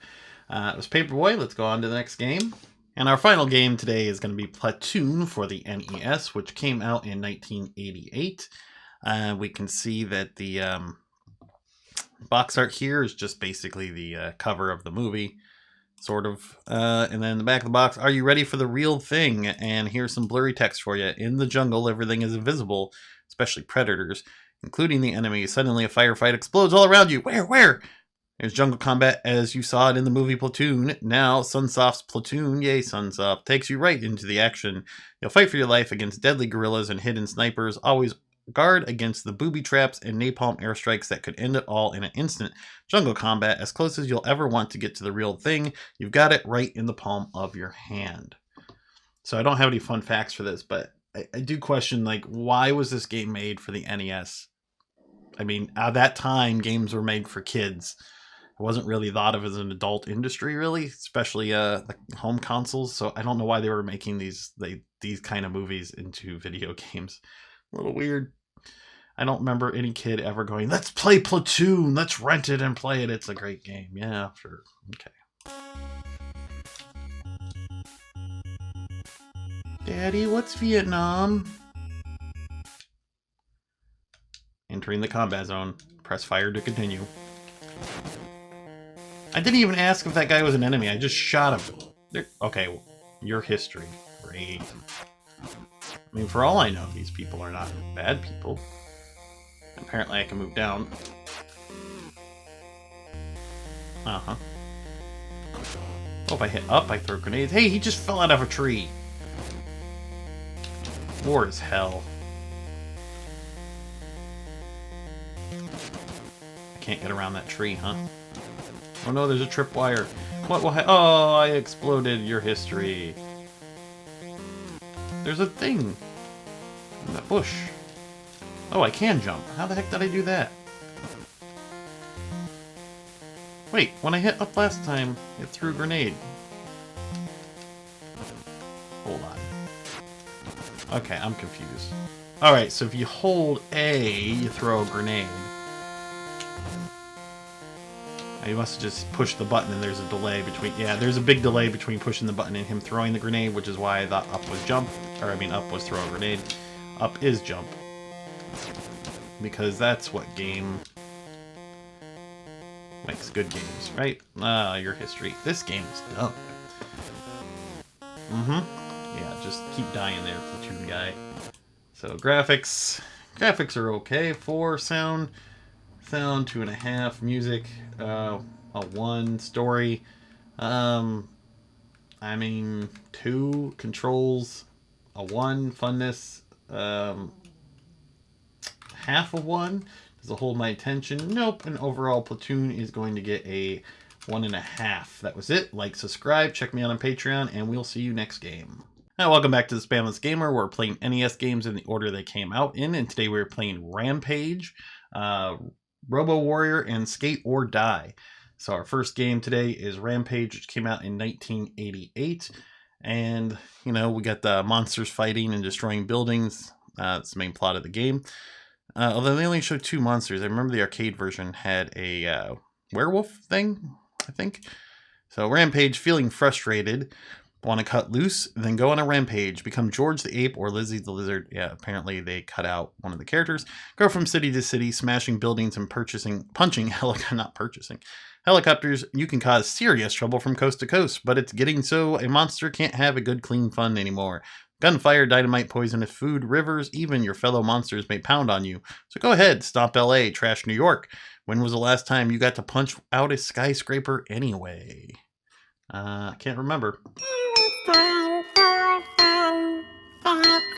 It was Paperboy. Let's go on to the next game. And our final game today is going to be Platoon for the NES, which came out in 1988. We can see that the box art here is just basically the cover of the movie, sort of. And then the back of the box, are you ready for the real thing? And here's some blurry text for you. In the jungle, everything is invisible, especially predators, including the enemy. Suddenly, a firefight explodes all around you. Where? There's jungle combat as you saw it in the movie Platoon. Now, Sunsoft's Platoon, yay Sunsoft, takes you right into the action. You'll fight for your life against deadly guerrillas and hidden snipers, always guard against the booby traps and napalm airstrikes that could end it all in an instant. Jungle combat, as close as you'll ever want to get to the real thing. You've got it right in the palm of your hand. So I don't have any fun facts for this, but I do question, like, why was this game made for the NES? I mean, at that time, games were made for kids. It wasn't really thought of as an adult industry, really, especially the home consoles. So I don't know why they were making these kind of movies into video games. A little weird. I don't remember any kid ever going, let's play Platoon, let's rent it and play it. It's a great game. Yeah, sure. Okay. Daddy, what's Vietnam? Entering the combat zone. Press fire to continue. I didn't even ask if that guy was an enemy. I just shot him. Okay, your history. Great. I mean, for all I know, these people are not bad people. Apparently I can move down. Uh-huh. Oh, if I hit up, I throw grenades. Hey, he just fell out of a tree. War is hell. I can't get around that tree, huh? Oh no, there's a tripwire. What will oh, I exploded your history. There's a thing in that bush. Oh, I can jump. How the heck did I do that? Wait, when I hit up last time, it threw a grenade. Hold on. Okay, I'm confused. Alright, so if you hold A, you throw a grenade. You must have just pushed the button and there's a delay between... Yeah, there's a big delay between pushing the button and him throwing the grenade, which is why I thought up was jump. Or, I mean, up was throw a grenade. Up is jump. Because that's what game makes good games, right? Your history. This game is dumb. Yeah, just keep dying there, Platoon guy. So, graphics. Graphics are okay. 4, sound... Sound 2.5, music a 1, story I mean 2, controls a 1, funness half of 1. Does it hold my attention? Nope. And overall, Platoon is going to get a 1.5. That was it. Like, subscribe, check me out on Patreon, and we'll see you next game. Now, welcome back to the Spamless Gamer. We're playing NES games in the order they came out in, and today we're playing Rampage, Robo Warrior, and Skate or Die. So our first game today is Rampage, which came out in 1988. And, you know, we got the monsters fighting and destroying buildings. That's the main plot of the game. Although they only showed 2 monsters. I remember the arcade version had a werewolf thing, I think. So Rampage, feeling frustrated, want to cut loose, then go on a rampage, become George the Ape or Lizzie the Lizard. Yeah, apparently they cut out one of the characters. Go from city to city, smashing buildings and punching helicopters. You can cause serious trouble from coast to coast, but it's getting so a monster can't have a good clean fun anymore. Gunfire, dynamite, poisonous food, rivers, even your fellow monsters may pound on you. So go ahead, stomp LA, trash New York. When was the last time you got to punch out a skyscraper anyway? I can't remember.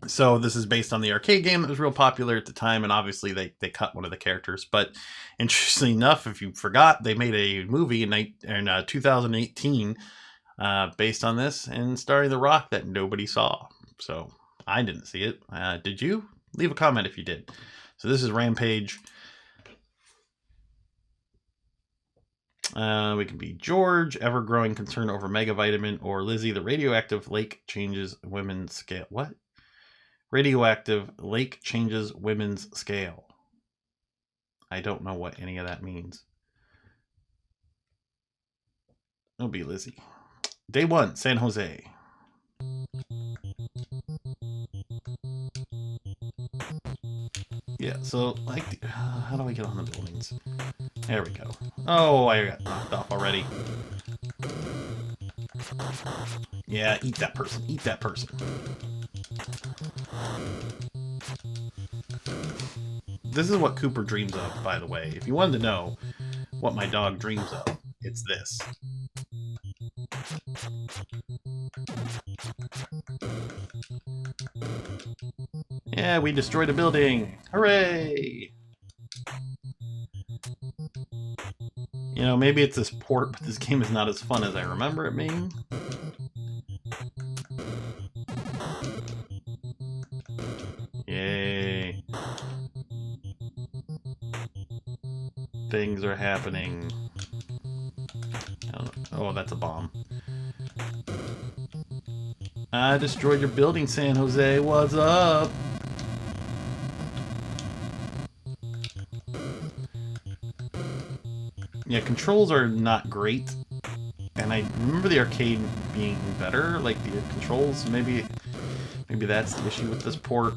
So this is based on the arcade game that was real popular at the time, and obviously they cut one of the characters. But interestingly enough, if you forgot, they made a movie in 2018 based on this, and starring The Rock that nobody saw. So I didn't see it. Did you? Leave a comment if you did. So this is Rampage. We can be George, ever-growing concern over Megavitamin, or Lizzie, the radioactive lake changes women's scale. What? Radioactive lake changes women's scale. I don't know what any of that means. It'll be Lizzie. Day 1, San Jose. Yeah, so, like, how do I get on the buildings? There we go. Oh, I got knocked off already. Yeah, eat that person. Eat that person. This is what Cooper dreams of, by the way. If you wanted to know what my dog dreams of, it's this. Yeah, we destroyed a building. Hooray! You know, maybe it's this port, but this game is not as fun as I remember it being. Yay. Things are happening. Oh, that's a bomb. I destroyed your building, San Jose. What's up? Yeah, controls are not great. And I remember the arcade being better, like the controls. Maybe that's the issue with this port.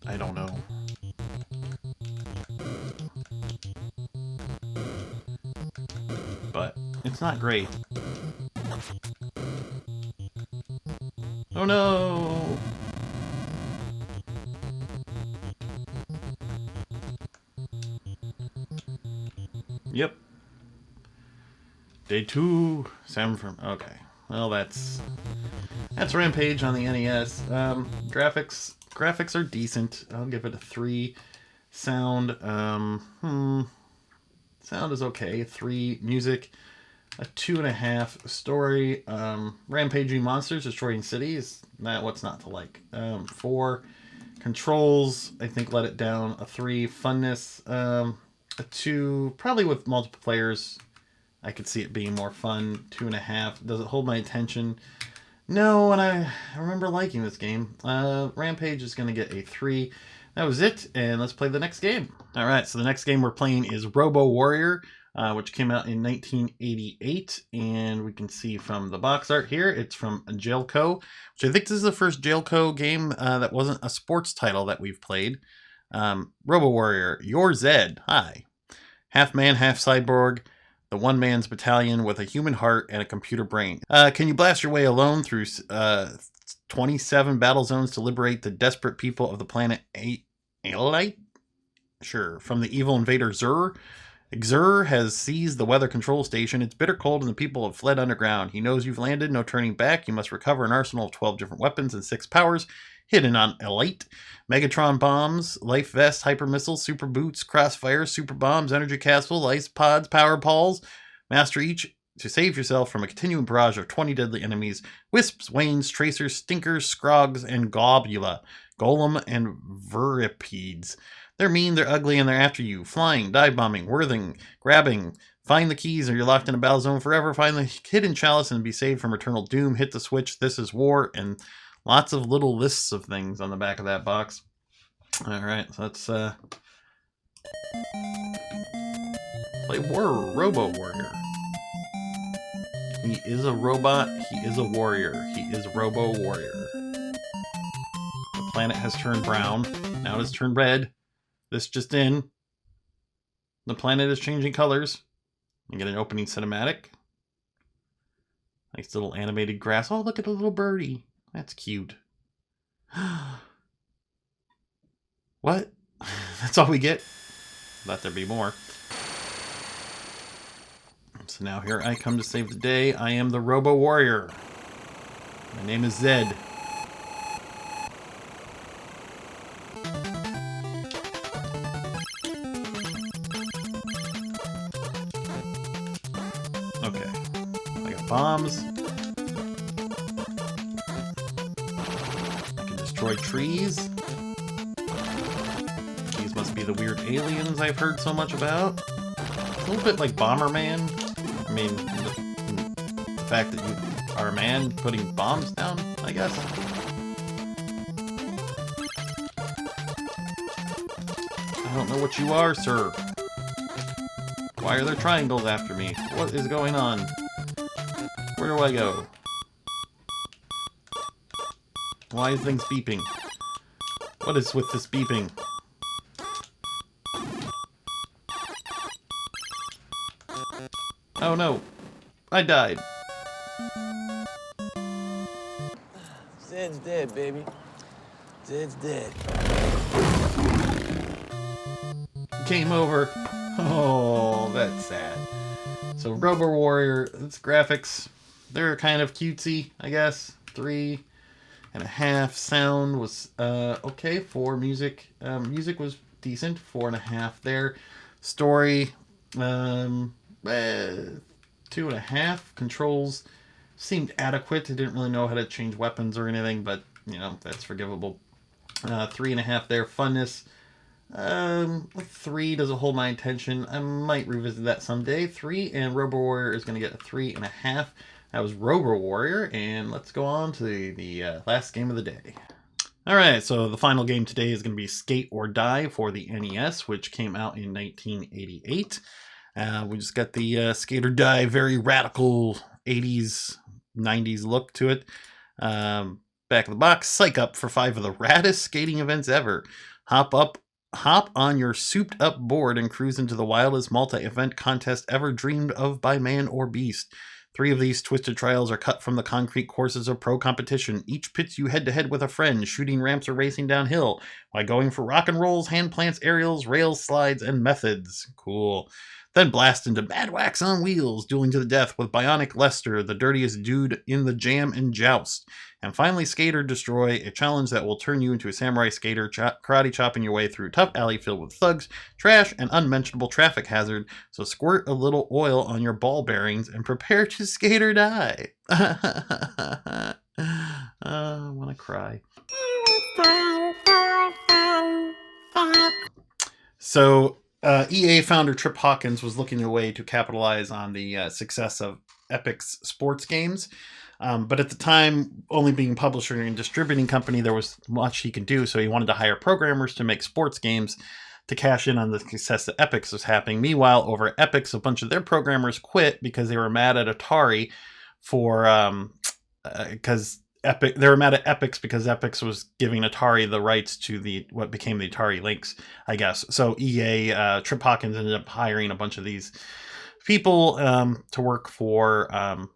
I don't know. But it's not great. Oh no! Yep. Day 2, 7 from... Okay. Well, that's Rampage on the NES. Graphics are decent. I'll give it a 3. Sound, sound is okay. 3. Music, a 2.5. Story, rampaging monsters destroying cities. What's not to like? 4. Controls, I think let it down. A 3. Funness, a 2. Probably with multiple players, I could see it being more fun. 2.5. Does it hold my attention? No, and I remember liking this game. Rampage is going to get a 3. That was it, and let's play the next game. Alright, so the next game we're playing is Robo Warrior, which came out in 1988, and we can see from the box art here, it's from Jailco, which I think this is the first Jailco game that wasn't a sports title that we've played. Robo Warrior, you're Zed. Hi. Half man, half cyborg. The one-man's battalion with a human heart and a computer brain. Can you blast your way alone through 27 battle zones to liberate the desperate people of the planet Aelite? Sure. From the evil invader Xur? Xur has seized the weather control station. It's bitter cold and the people have fled underground. He knows you've landed, no turning back. You must recover an arsenal of 12 different weapons and 6 powers hidden on Elite. Megatron bombs, life vests, hyper missiles, super boots, crossfire, super bombs, energy capsule, ice pods, power balls. Master each to save yourself from a continuing barrage of 20 deadly enemies. Wisps, wanes, tracers, stinkers, scrogs, and globula. Golem and Viripedes. They're mean, they're ugly, and they're after you. Flying, dive bombing, whirling, grabbing. Find the keys or you're locked in a battle zone forever. Find the hidden chalice and be saved from eternal doom. Hit the switch. This is war. And lots of little lists of things on the back of that box. Alright, so let's play Robo Warrior. He is a robot. He is a warrior. He is Robo Warrior. The planet has turned brown. Now it has turned red. This just in. The planet is changing colors. You get an opening cinematic. Nice little animated grass. Oh, look at the little birdie. That's cute. What? That's all we get? Let there be more. So now here I come to save the day. I am the Robo Warrior. My name is Zed. Okay. I got bombs. I can destroy trees. These must be the weird aliens I've heard so much about. A little bit like Bomberman. I mean, the fact that you are a man putting bombs down, I guess. I don't know what you are, sir. Why are there triangles after me? What is going on? Where do I go? Why is things beeping? What is with this beeping? Oh no, I died. Zed's dead, baby. Zed's dead. Game over. Oh, that's sad. So Robo Warrior, its graphics, they're kind of cutesy, I guess. 3. and a half. Sound was okay. 4. Music was decent. 4.5 there. Story 2.5. Controls seemed adequate. I didn't really know how to change weapons or anything, but that's forgivable. 3.5 there. Funness 3 doesn't hold my attention. I might revisit that someday. 3, and Robo Warrior is going to get a 3.5. That was Robo Warrior, and let's go on to the last game of the day. Alright, so the final game today is going to be Skate or Die for the NES, which came out in 1988. We just got the Skate or Die, very radical 80s, 90s look to it. Back of the box, psych up for 5 of the raddest skating events ever. Hop on your souped up board and cruise into the wildest multi-event contest ever dreamed of by man or beast. 3 of these twisted trials are cut from the concrete courses of pro competition. Each pits you head-to-head with a friend, shooting ramps or racing downhill, while going for rock and rolls, hand plants, aerials, rails, slides, and methods. Cool. Then blast into Mad Wax on Wheels, dueling to the death with Bionic Lester, the dirtiest dude in the Jam and Joust. And finally, Skate or Destroy, a challenge that will turn you into a samurai skater, karate chopping your way through a tough alley filled with thugs, trash, and unmentionable traffic hazard. So squirt a little oil on your ball bearings and prepare to skate or die. I want to cry. So, EA founder Trip Hawkins was looking a way to capitalize on the success of Epic's sports games. But at the time, only being a publisher and distributing company, there was much he could do. So he wanted to hire programmers to make sports games to cash in on the success that Epic's was happening. Meanwhile, over at Epic's, a bunch of their programmers quit because they were mad at Atari for they were mad at Epic's because Epic's was giving Atari the rights to what became the Atari Lynx, I guess. So EA, Trip Hawkins ended up hiring a bunch of these people to work for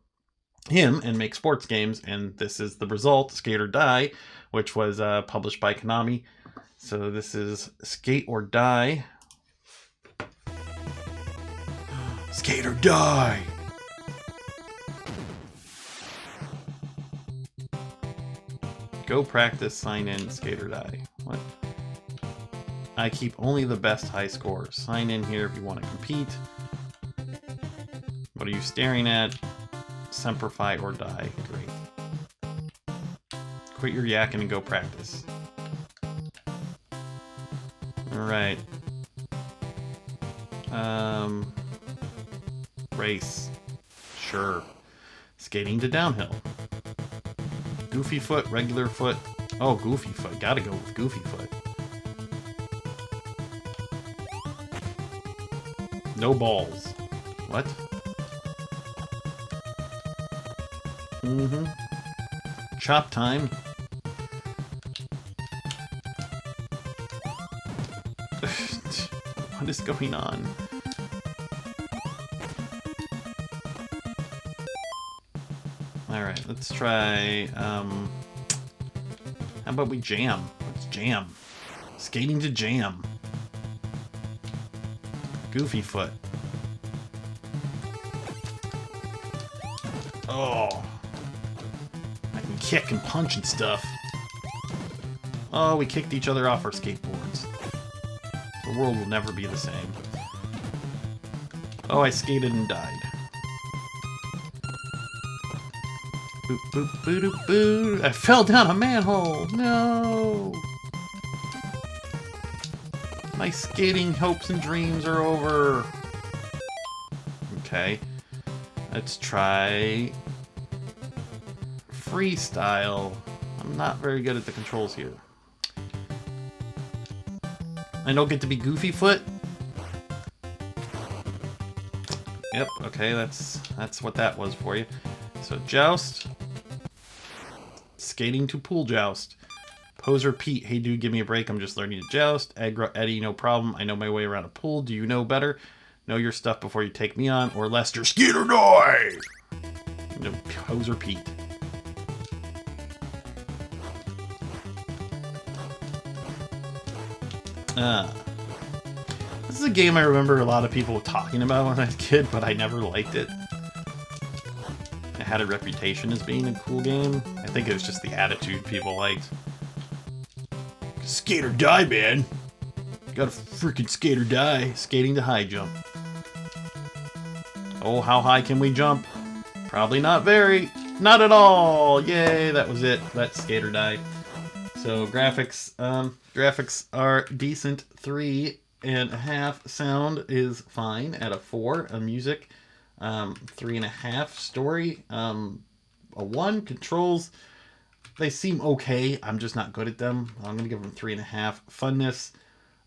him and make sports games, and this is the result, Skate or Die, which was published by Konami. So this is Skate or Die. Skate or Die! Go practice, sign in, Skate or Die. What? I keep only the best high scores. Sign in here if you want to compete. What are you staring at? Semper or die. Great. Quit your yakking and go practice. Alright. Race. Sure. Skating to downhill. Goofy foot, regular foot. Oh, goofy foot. Gotta go with goofy foot. No balls. What? Chop time. What is going on? Alright, let's try, how about we jam? Let's jam. Skating to jam. Goofy foot. Oh. I can kick and punch and stuff. Oh, we kicked each other off our skateboards. The world will never be the same. Oh, I skated and died. Boop, boop, boop, boop, boop. I fell down a manhole. No. My skating hopes and dreams are over. Okay. Let's try freestyle. I'm not very good at the controls here. I don't get to be Goofy Foot. Yep, okay, that's what that was for you. So joust. Skating to pool joust. Poser Pete, hey dude, give me a break. I'm just learning to joust. Aggro Eddie, no problem. I know my way around a pool. Do you know better? Know your stuff before you take me on. Or Lester, skate or die! No, Poser Pete. This is a game I remember a lot of people talking about when I was a kid, but I never liked it. I had a reputation as being a cool game. I think it was just the attitude people liked. Skate or die, man. Gotta freaking skate or die. Skating to high jump. Oh, how high can we jump? Probably not very. Not at all. Yay, that was it. That's skate or die. So graphics are decent. 3.5. Sound is fine at a 4. Music, 3.5. Story, a 1. Controls, they seem okay. I'm just not good at them. I'm gonna give them 3.5. Funness,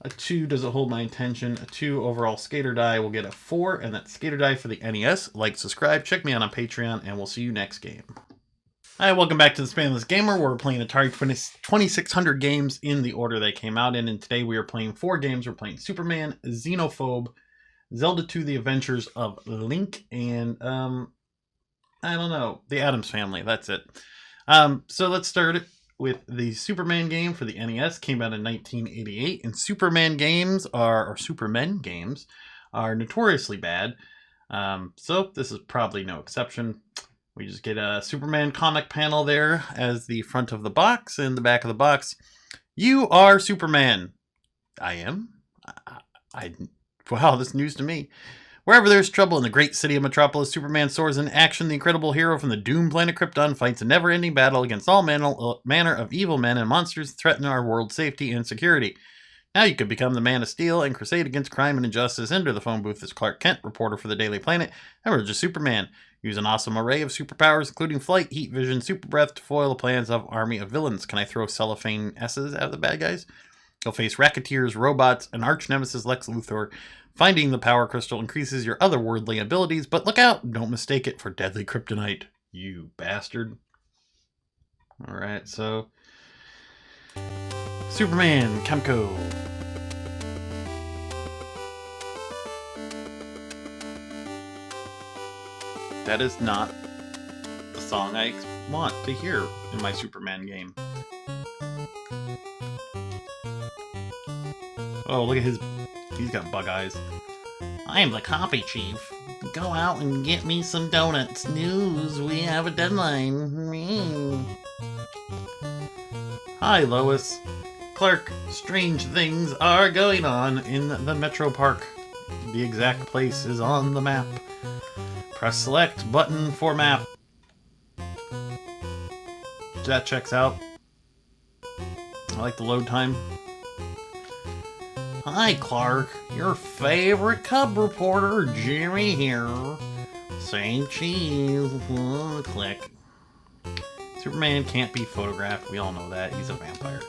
a 2. Does it hold my attention? A 2. Overall, skate or die will get a 4, and that's skate or die for the NES. Like, subscribe, check me out on Patreon, and we'll see you next game. Hi, welcome back to the Spanless Gamer. We're playing Atari 2600 games in the order they came out in, and today we are playing 4 games. We're playing Superman, Xenophobe, Zelda 2: The Adventures of Link, and, I don't know, the Addams Family. That's it. So let's start it with the Superman game for the NES. Came out in 1988, and Superman games or Supermen games are notoriously bad. So this is probably no exception. We just get a Superman comic panel there as the front of the box, and the back of the box. You are Superman. I am? Wow, this is news to me. Wherever there's trouble in the great city of Metropolis, Superman soars in action. The incredible hero from the doomed planet Krypton fights a never-ending battle against all manner of evil men and monsters that threaten our world's safety and security. Now you could become the Man of Steel and crusade against crime and injustice. Enter the phone booth as Clark Kent, reporter for the Daily Planet, and we're just Superman. Use an awesome array of superpowers, including flight, heat vision, super breath, to foil the plans of army of villains. Can I throw cellophane S's at the bad guys? You'll face racketeers, robots, and arch nemesis Lex Luthor. Finding the power crystal increases your otherworldly abilities, but look out! Don't mistake it for deadly kryptonite, you bastard. Alright, so... Superman, Kemco. That is not the song I want to hear in my Superman game. Oh, look at his... He's got bug eyes. I'm the copy chief. Go out and get me some donuts. News, we have a deadline. Me. Hi, Lois. Clark, strange things are going on in the Metro Park. The exact place is on the map. Press select button for map. That checks out. I like the load time. Hi, Clark. Your favorite Cub reporter, Jimmy here. Same cheese. Click. Superman can't be photographed. We all know that. He's a vampire.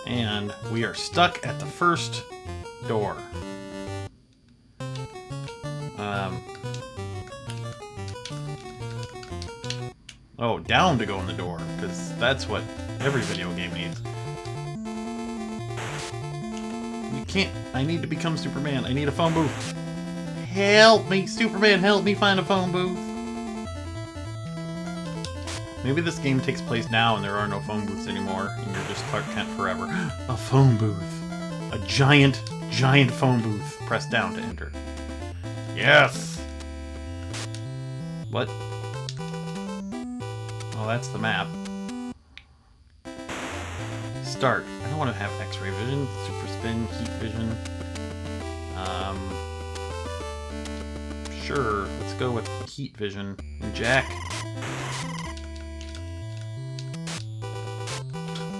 And we are stuck at the first door. Oh, down to go in the door, because that's what every video game needs. You can't. I need to become Superman. I need a phone booth. Help me, Superman, help me find a phone booth. Maybe this game takes place now and there are no phone booths anymore, and you're just Clark Kent forever. A phone booth. A giant phone booth. Press down to enter. Yes! What? Oh, that's the map. Start. I don't want to have X-ray vision, super spin, heat vision. Sure, let's go with heat vision. And Jack.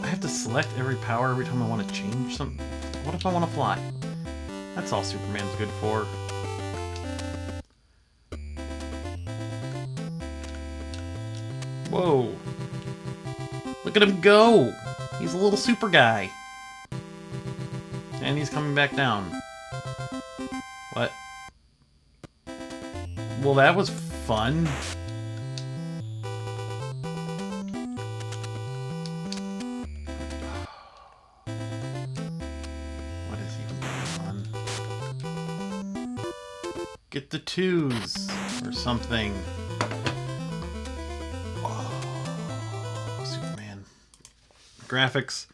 I have to select every power every time I want to change something. What if I want to fly? That's all Superman's good for. Whoa. Look at him go! He's a little super guy. And he's coming back down. What? Well, that was fun. What is even going on? Get the 2s or something. Graphics,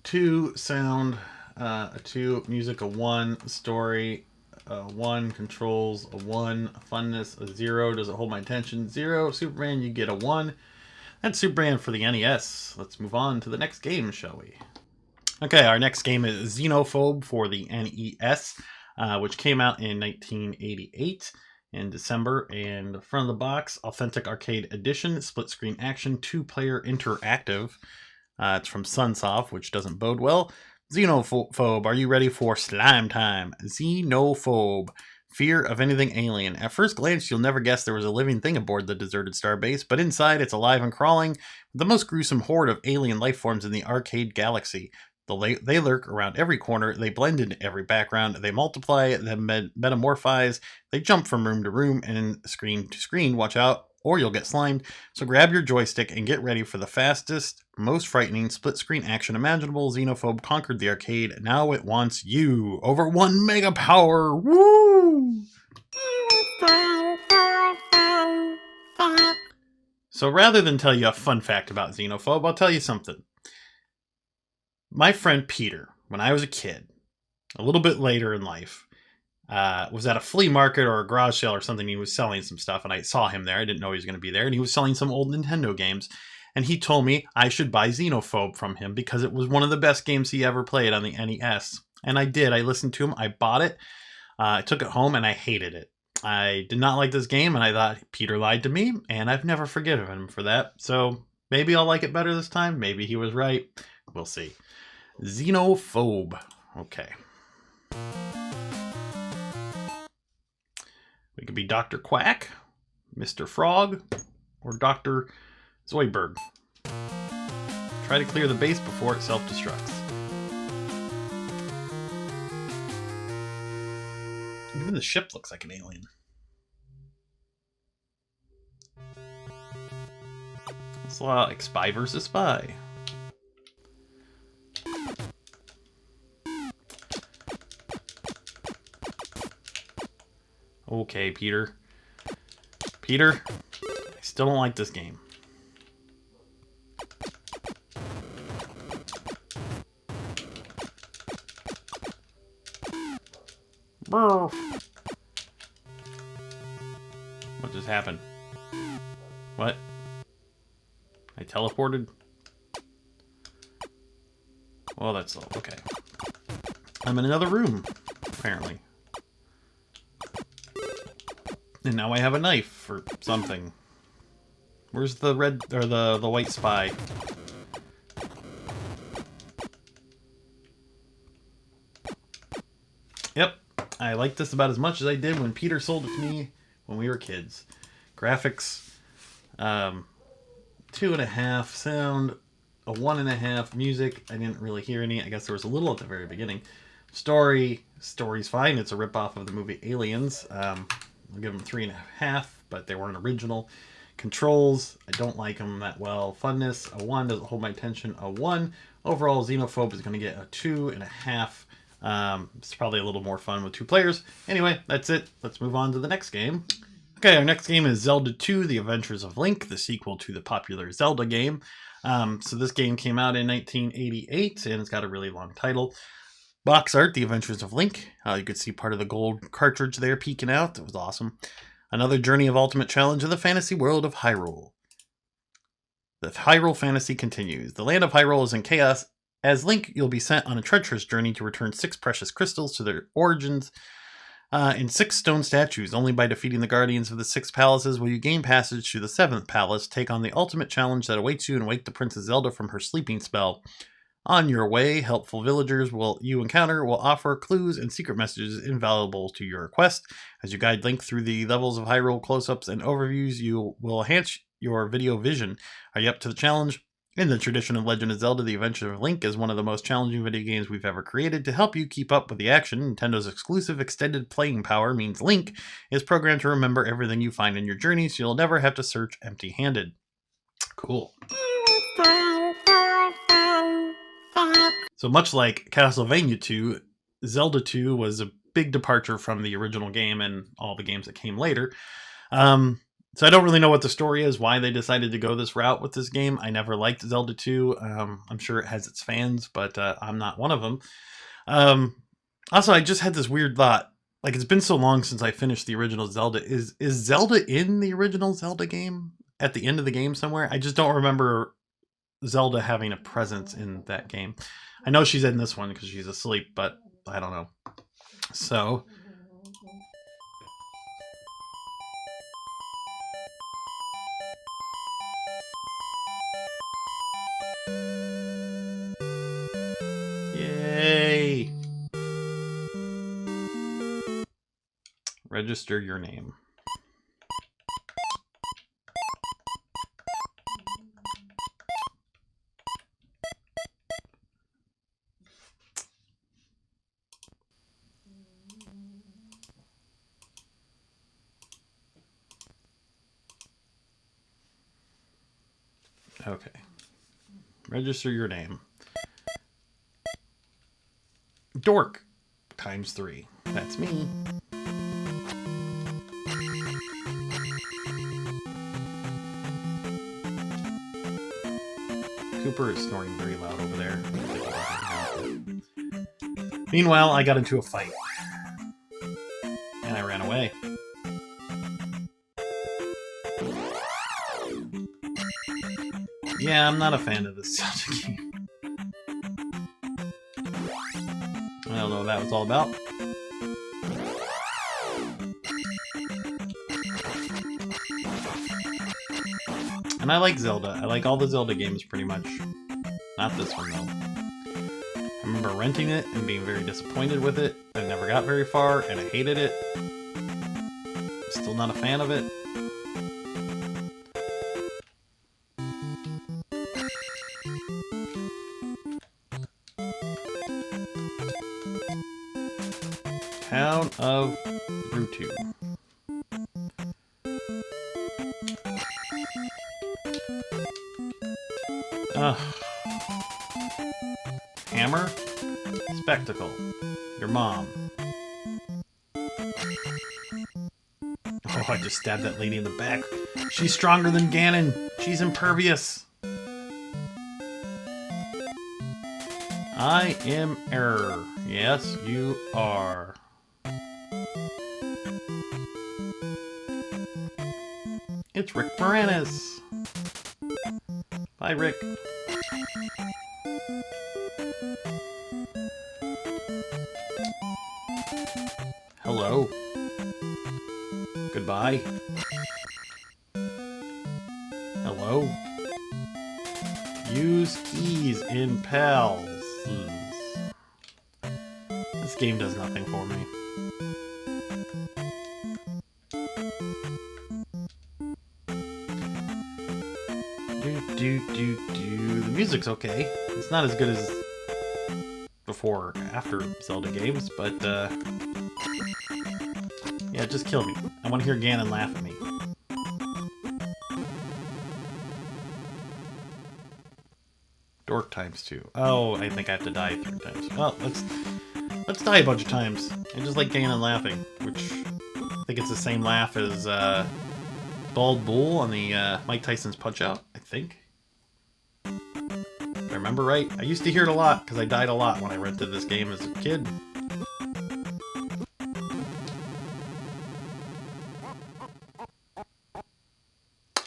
2, sound, a 2, music, a 1, story, a 1. Controls, a 1. Funness, a 0. Does it hold my attention? 0. Superman, you get a 1. That's Superman for the NES. Let's move on to the next game, shall we? Okay, our next game is Xenophobe for the NES, which came out in 1988 in December. And the front of the box, Authentic Arcade Edition, split screen action, 2-player interactive. It's from Sunsoft, which doesn't bode well. Xenophobe, are you ready for slime time? Xenophobe, fear of anything alien. At first glance, you'll never guess there was a living thing aboard the deserted starbase, but inside it's alive and crawling, the most gruesome horde of alien life forms in the arcade galaxy. They lurk around every corner, they blend into every background, they multiply, they metamorphize, they jump from room to room and screen to screen, watch out, or you'll get slimed. So grab your joystick and get ready for the fastest, most frightening split-screen action imaginable. Xenophobe conquered the arcade, now it wants you. Over 1 mega power, woo! So rather than tell you a fun fact about Xenophobe, I'll tell you something. My friend Peter, when I was a kid, a little bit later in life, was at a flea market or a garage sale or something. He was selling some stuff, and I saw him there. I didn't know he was going to be there, and he was selling some old Nintendo games. And he told me I should buy Xenophobe from him because it was one of the best games he ever played on the NES. And I did. I listened to him. I bought it. I took it home, and I hated it. I did not like this game, and I thought Peter lied to me, and I've never forgiven him for that. So maybe I'll like it better this time. Maybe he was right. We'll see. Xenophobe. Okay. We could be Dr. Quack, Mr. Frog, or Dr. Zoidberg. Try to clear the base before it self-destructs. Even the ship looks like an alien. It's a lot like Spy vs. Spy. Okay, Peter. Peter, I still don't like this game. Brr. What just happened? What? I teleported? Well, that's all. Okay. I'm in another room, apparently. And now I have a knife or something. Where's the red or the white spy? Yep, I like this about as much as I did when Peter sold it to me when we were kids. Graphics, 2.5, sound, a 1.5, music. I didn't really hear any. I guess there was a little at the very beginning. Story's fine. It's a ripoff of the movie Aliens. I'll give them 3.5, but they weren't original. Controls, I don't like them that well. Funness, a 1. Doesn't hold my attention, a 1. Overall, Xenophobe is going to get a 2.5. It's probably a little more fun with 2 players. Anyway, that's it. Let's move on to the next game. Okay, our next game is Zelda 2, The Adventures of Link, the sequel to the popular Zelda game. So this game came out in 1988, and it's got a really long title. Box art, The Adventures of Link. You could see part of the gold cartridge there peeking out. It was awesome. Another journey of ultimate challenge in the fantasy world of Hyrule. The Hyrule fantasy continues. The land of Hyrule is in chaos. As Link, you'll be sent on a treacherous journey to return 6 precious crystals to their origins in 6 stone statues. Only by defeating the guardians of the 6 palaces will you gain passage to the 7th palace, take on the ultimate challenge that awaits you, and wake the Princess Zelda from her sleeping spell. On your way, helpful villagers you encounter will offer clues and secret messages invaluable to your quest. As you guide Link through the levels of Hyrule close-ups and overviews, you will enhance your video vision. Are you up to the challenge? In the tradition of Legend of Zelda, The Adventure of Link is one of the most challenging video games we've ever created. To help you keep up with the action, Nintendo's exclusive extended playing power means Link is programmed to remember everything you find in your journey, so you'll never have to search empty-handed. Cool. So much like Castlevania 2, Zelda 2 was a big departure from the original game and all the games that came later. So I don't really know what the story is, why they decided to go this route with this game. I never liked Zelda 2. I'm sure it has its fans, but I'm not one of them. Also, I just had this weird thought. like, it's been so long since I finished the original Zelda. Is Zelda in the original Zelda game at the end of the game somewhere? I just don't remember Zelda having a presence in that game. I know she's in this one because she's asleep, but I don't know. So, yay! Register your name. Okay. Register your name. Dork times 3. That's me. Cooper is snoring very loud over there. Meanwhile, I got into a fight. And I ran away. Yeah, I'm not a fan of this Zelda game. I don't know what that was all about. And I like Zelda. I like all the Zelda games pretty much. Not this one though. I remember renting it and being very disappointed with it. I never got very far and I hated it. Still not a fan of it. Town of Brutu. Hammer? Spectacle. Your mom. Oh, I just stabbed that lady in the back. She's stronger than Ganon. She's impervious. I am Error. Yes, you are. It's Rick Moranis. Bye, Rick. Hello. Goodbye. Hello. Use keys in pals. This game does nothing for me. The music's okay. It's not as good as before or after Zelda games, but yeah, just kill me. I want to hear Ganon laugh at me. Dork times 2. Oh, I think I have to die 3 times. Well, let's die a bunch of times. I just like Ganon laughing, which I think it's the same laugh as Bald Bull on the Mike Tyson's Punch-Out, I think. If I remember right. I used to hear it a lot because I died a lot when I rented this game as a kid.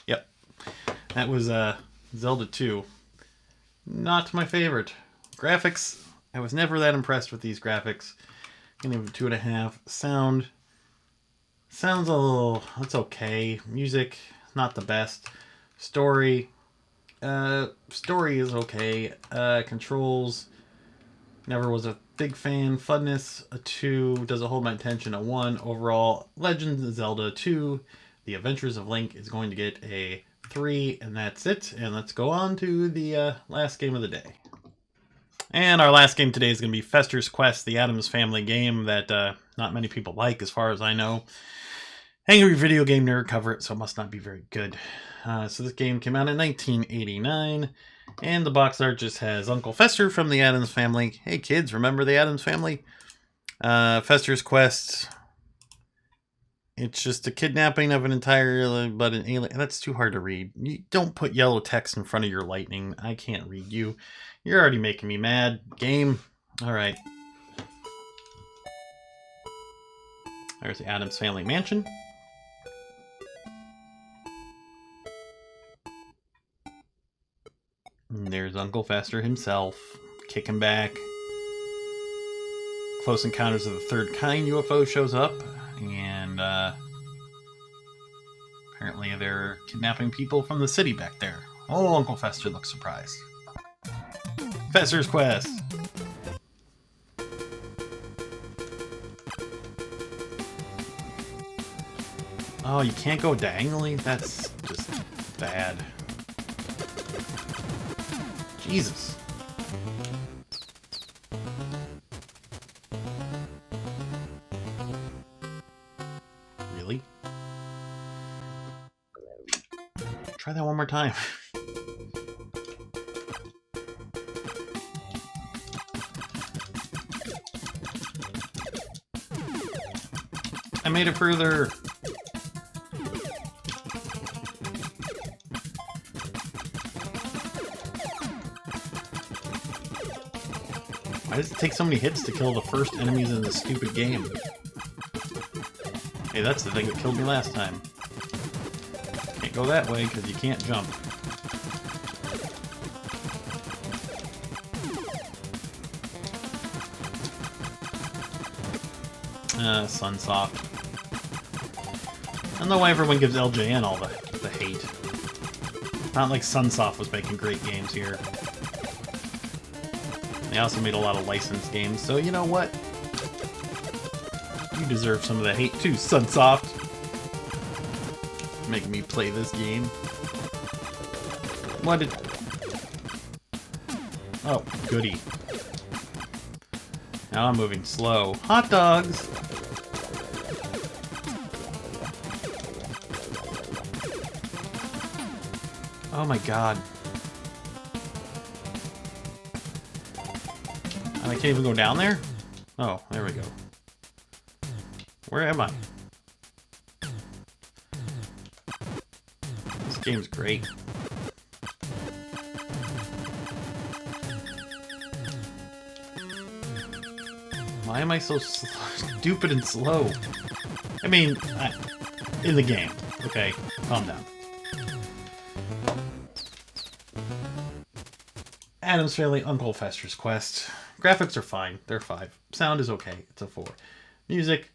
Yep. That was Zelda 2. Not my favorite. Graphics, I was never that impressed with these graphics. I'm gonna give it 2.5. Sounds a little, it's okay. Music, not the best. Story is okay. Controls, never was a big fan. Funness, a 2. Does it hold my attention? A 1. Overall, Legend of Zelda 2, The Adventures of Link is going to get a 3, and that's it. And let's go on to the last game of the day. And our last game today is going to be Fester's Quest, the Addams Family game that not many people like, as far as I know. Angry Video Game Nerd cover it, so it must not be very good. So this game came out in 1989, and the box art just has Uncle Fester from the Addams Family. Hey kids, remember the Addams Family? Fester's Quest. It's just a kidnapping of an entire, but an alien. That's too hard to read. You don't put yellow text in front of your lightning. I can't read you. You're already making me mad. Game. All right. There's the Addams Family Mansion. And there's Uncle Fester himself, kicking back. Close Encounters of the Third Kind UFO shows up, and apparently they're kidnapping people from the city back there. Oh, Uncle Fester looks surprised. Fester's Quest! Oh, you can't go diagonally? That's just bad. Jesus. Really? Try that one more time. I made it further. Why does it take so many hits to kill the first enemies in this stupid game? Hey, that's the thing that killed me last time. Can't go that way because you can't jump. Sunsoft. I don't know why everyone gives LJN all the hate. Not like Sunsoft was making great games here. They also made a lot of licensed games, so you know what? You deserve some of the hate too, Sunsoft. Making me play this game. What did... Oh, goody. Now I'm moving slow. Hot dogs! Oh my god. I can't even go down there? Oh, there we go. Where am I? This game's great. Why am I so stupid and slow? I mean, in the game. Okay, calm down. Addams Family, Uncle Fester's Quest. Graphics are fine. They're 5. Sound is okay. It's a 4. Music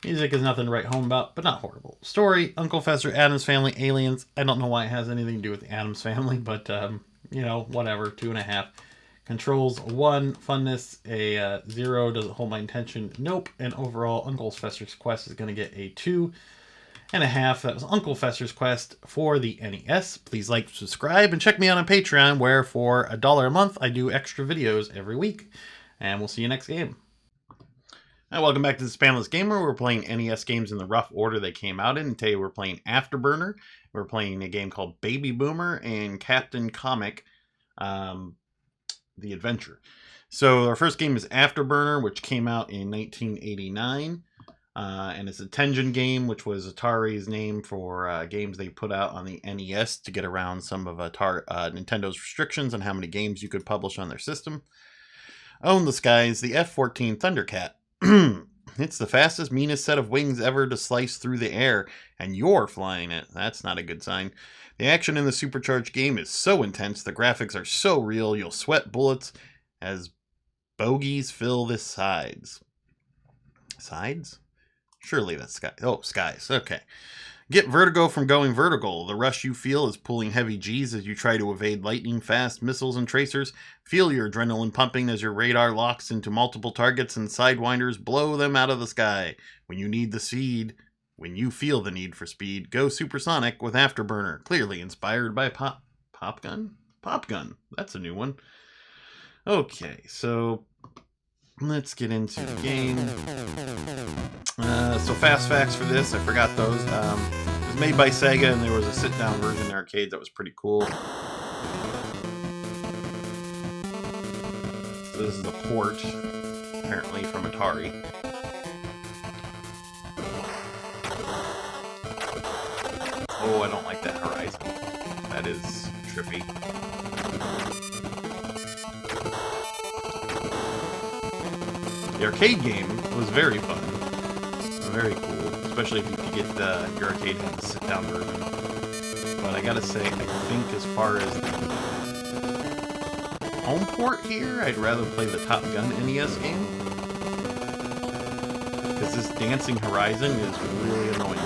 is nothing to write home about, but not horrible. Story, Uncle Fester, Addams Family, aliens. I don't know why it has anything to do with the Addams Family, but, you know, whatever. 2.5. Controls, 1. Funness, a 0. Does it hold my attention? Nope. And overall, Uncle Fester's Quest is going to get a 2.5. That was Uncle Fester's Quest for the NES. Please like, subscribe, and check me out on Patreon, where for $1 a month, I do extra videos every week. And we'll see you next game. Hi, welcome back to the Spamless Gamer. We're playing NES games in the rough order they came out in. Today we're playing Afterburner. We're playing a game called Baby Boomer and Captain Comic, The Adventure. So our first game is Afterburner, which came out in 1989. And it's a Tengen game, which was Atari's name for games they put out on the NES to get around some of Nintendo's restrictions on how many games you could publish on their system. Own the skies, the F-14 Thundercat. It's the fastest, meanest set of wings ever to slice through the air, and you're flying it. That's not a good sign. The action in the supercharged game is so intense, the graphics are so real, you'll sweat bullets as bogeys fill the sides. Sides? Surely that's sky. Oh, skies. Okay. Get vertigo from going vertical. The rush you feel is pulling heavy G's as you try to evade lightning-fast missiles and tracers. Feel your adrenaline pumping as your radar locks into multiple targets and sidewinders blow them out of the sky. When you need the speed, when you feel the need for speed, go supersonic with Afterburner. Clearly inspired by Pop Gun? Pop Gun. That's a new one. Okay, so let's get into the game. So fast facts for this, I forgot those. It was made by Sega, and there was a sit-down version in arcades that was pretty cool. So this is a port, apparently from Atari. Oh, I don't like that horizon. That is trippy. The arcade game was very fun. very cool, especially if you could get your arcade had the sit-down version. But I gotta say, I think as far as the home port here, I'd rather play the Top Gun NES game. Because this Dancing Horizon is really annoying.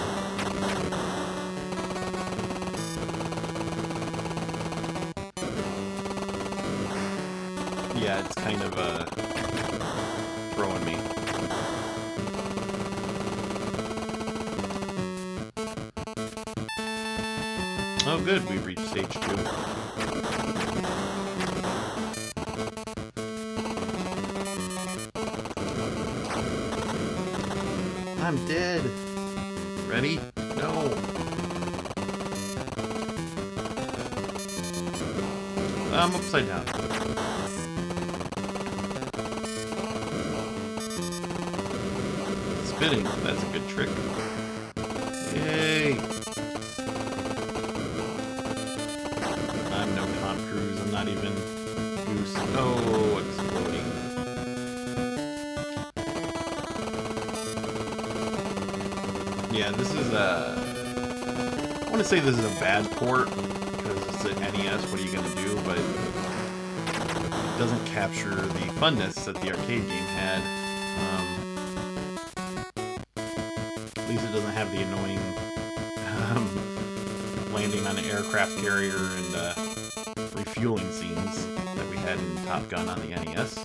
Yeah, it's kind of throwing me. Oh good, we've reached stage 2. I'm dead. Ready? No. I'm upside down. Spinning, that's a good trick. Yay! I'm no Tom Cruise, I'm not even Goose. Oh, exploding. Yeah, this is I want to say this is a bad port, because it's an NES, what are you going to do, but it doesn't capture the funness that the arcade game had. At least it doesn't have the annoying landing on an aircraft carrier and refueling scenes that we had in Top Gun on the NES.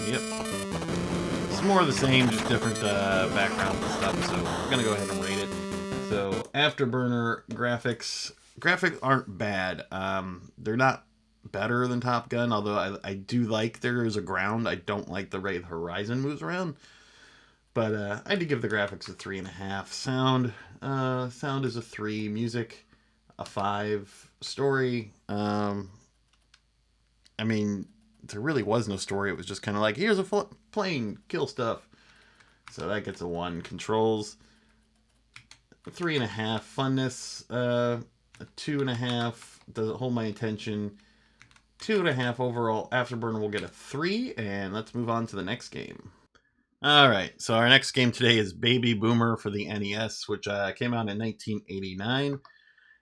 Yep. It's more of the same, just different backgrounds and stuff, so we're going to go ahead and rate it. So, Afterburner graphics aren't bad. They're not better than Top Gun, although I do like there is a ground. I don't like the way the horizon moves around. But I had to give the graphics a 3.5. Sound is a 3. Music, a 5. Story, I mean, there really was no story. It was just kind of like, here's a plane, kill stuff. So that gets a 1. Controls, a 3.5. Funness, a 2.5. Doesn't hold my attention. 2.5 overall. Afterburner will get a 3. And let's move on to the next game. Alright, so our next game today is Baby Boomer for the NES, which came out in 1989.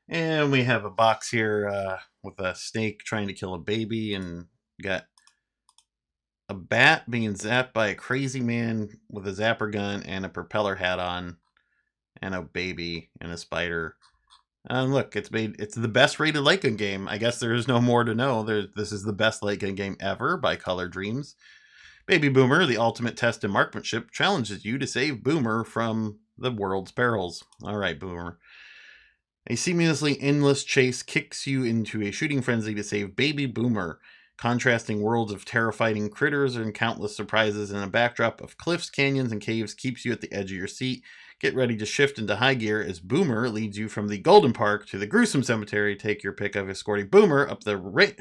And we have a box here with a snake trying to kill a baby, and got a bat being zapped by a crazy man with a zapper gun and a propeller hat on, and a baby and a spider. And look, it's the best rated light gun game. I guess there is no more to know. This is the best light gun game ever by Color Dreams. Baby Boomer, the ultimate test in marksmanship, challenges you to save Boomer from the world's perils. Alright, Boomer. A seamlessly endless chase kicks you into a shooting frenzy to save Baby Boomer. Contrasting worlds of terrifying critters and countless surprises in a backdrop of cliffs, canyons, and caves keeps you at the edge of your seat. Get ready to shift into high gear as Boomer leads you from the Golden Park to the gruesome cemetery. Take your pick of escorting Boomer up the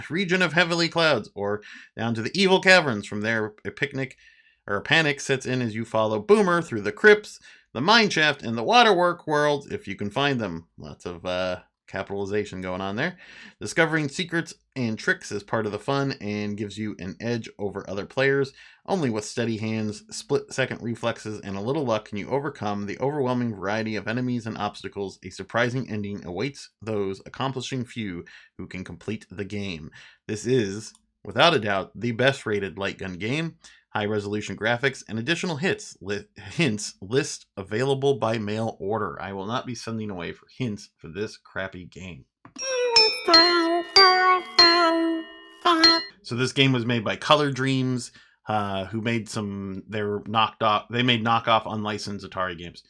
region of heavenly clouds or down to the evil caverns. From there, a panic sets in as you follow Boomer through the crypts, the mine shaft, and the waterwork worlds, if you can find them. Lots of capitalization going on there. Discovering secrets and tricks is part of the fun and gives you an edge over other players. Only with steady hands, split-second reflexes, and a little luck can you overcome the overwhelming variety of enemies and obstacles. A surprising ending awaits those accomplishing few who can complete the game. This is, without a doubt, the best rated light gun game. High-resolution graphics and additional hints list available by mail order. I will not be sending away for hints for this crappy game. So this game was made by Color Dreams, who made they made knockoff unlicensed Atari games.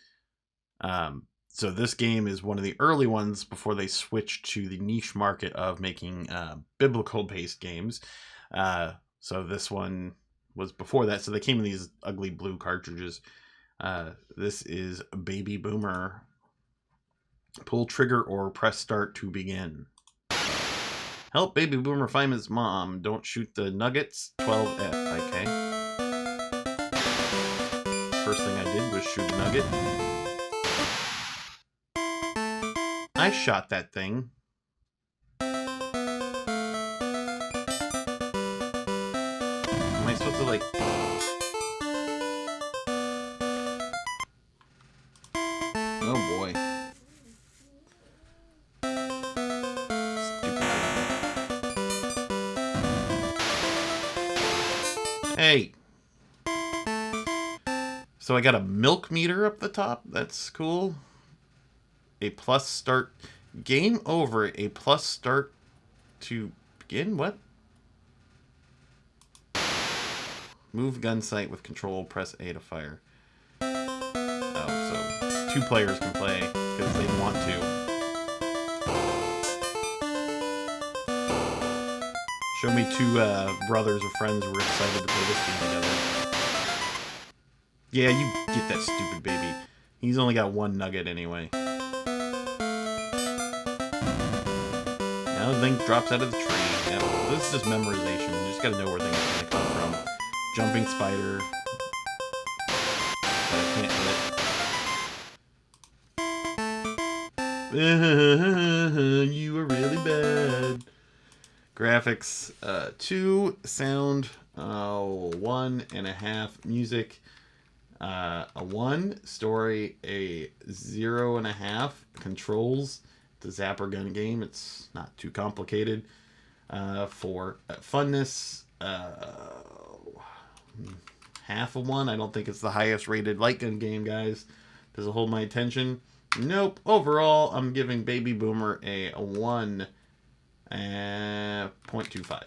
So this game is one of the early ones before they switched to the niche market of making biblical-based games. So this one was before that, so they came in these ugly blue cartridges. This is Baby Boomer. Pull trigger or press start to begin. Help Baby Boomer find his mom. Don't shoot the nuggets. 12F. Okay. First thing I did was shoot a nugget. I shot that thing. like... Oh boy. Stupid. Hey! So I got a milk meter up the top. That's cool. A plus start. Game over. A plus start to begin? What? Move gun sight with control. Press A to fire. Oh, so 2 players can play because they want to. Show me 2 brothers or friends who were excited to play this game together. Yeah, you get that stupid baby. He's only got 1 nugget anyway. Now the thing drops out of the tree. Yeah, this is just memorization. You just gotta know where things are gonna come from. Jumping spider. I can't hit. You are really bad. Graphics 2, sound 1.5, music a 1, story a 0.5, controls the zapper gun game. It's not too complicated. 4, funness half a 1. I don't think it's the highest rated light gun game, guys. Does it hold my attention? Nope. Overall, I'm giving Baby Boomer a 1.25.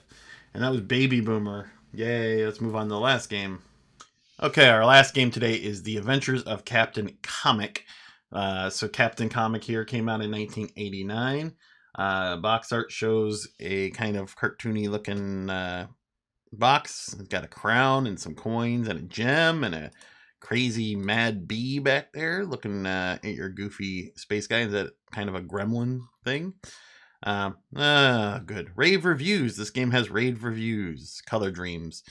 And that was Baby Boomer. Yay, let's move on to the last game. Okay, our last game today is The Adventures of Captain Comic. So Captain Comic here came out in 1989. Box art shows a kind of cartoony looking box. It's got a crown and some coins and a gem and a crazy mad bee back there looking at your goofy space guy. Is that kind of a gremlin thing? Good. Rave reviews. This game has rave reviews. Color Dreams.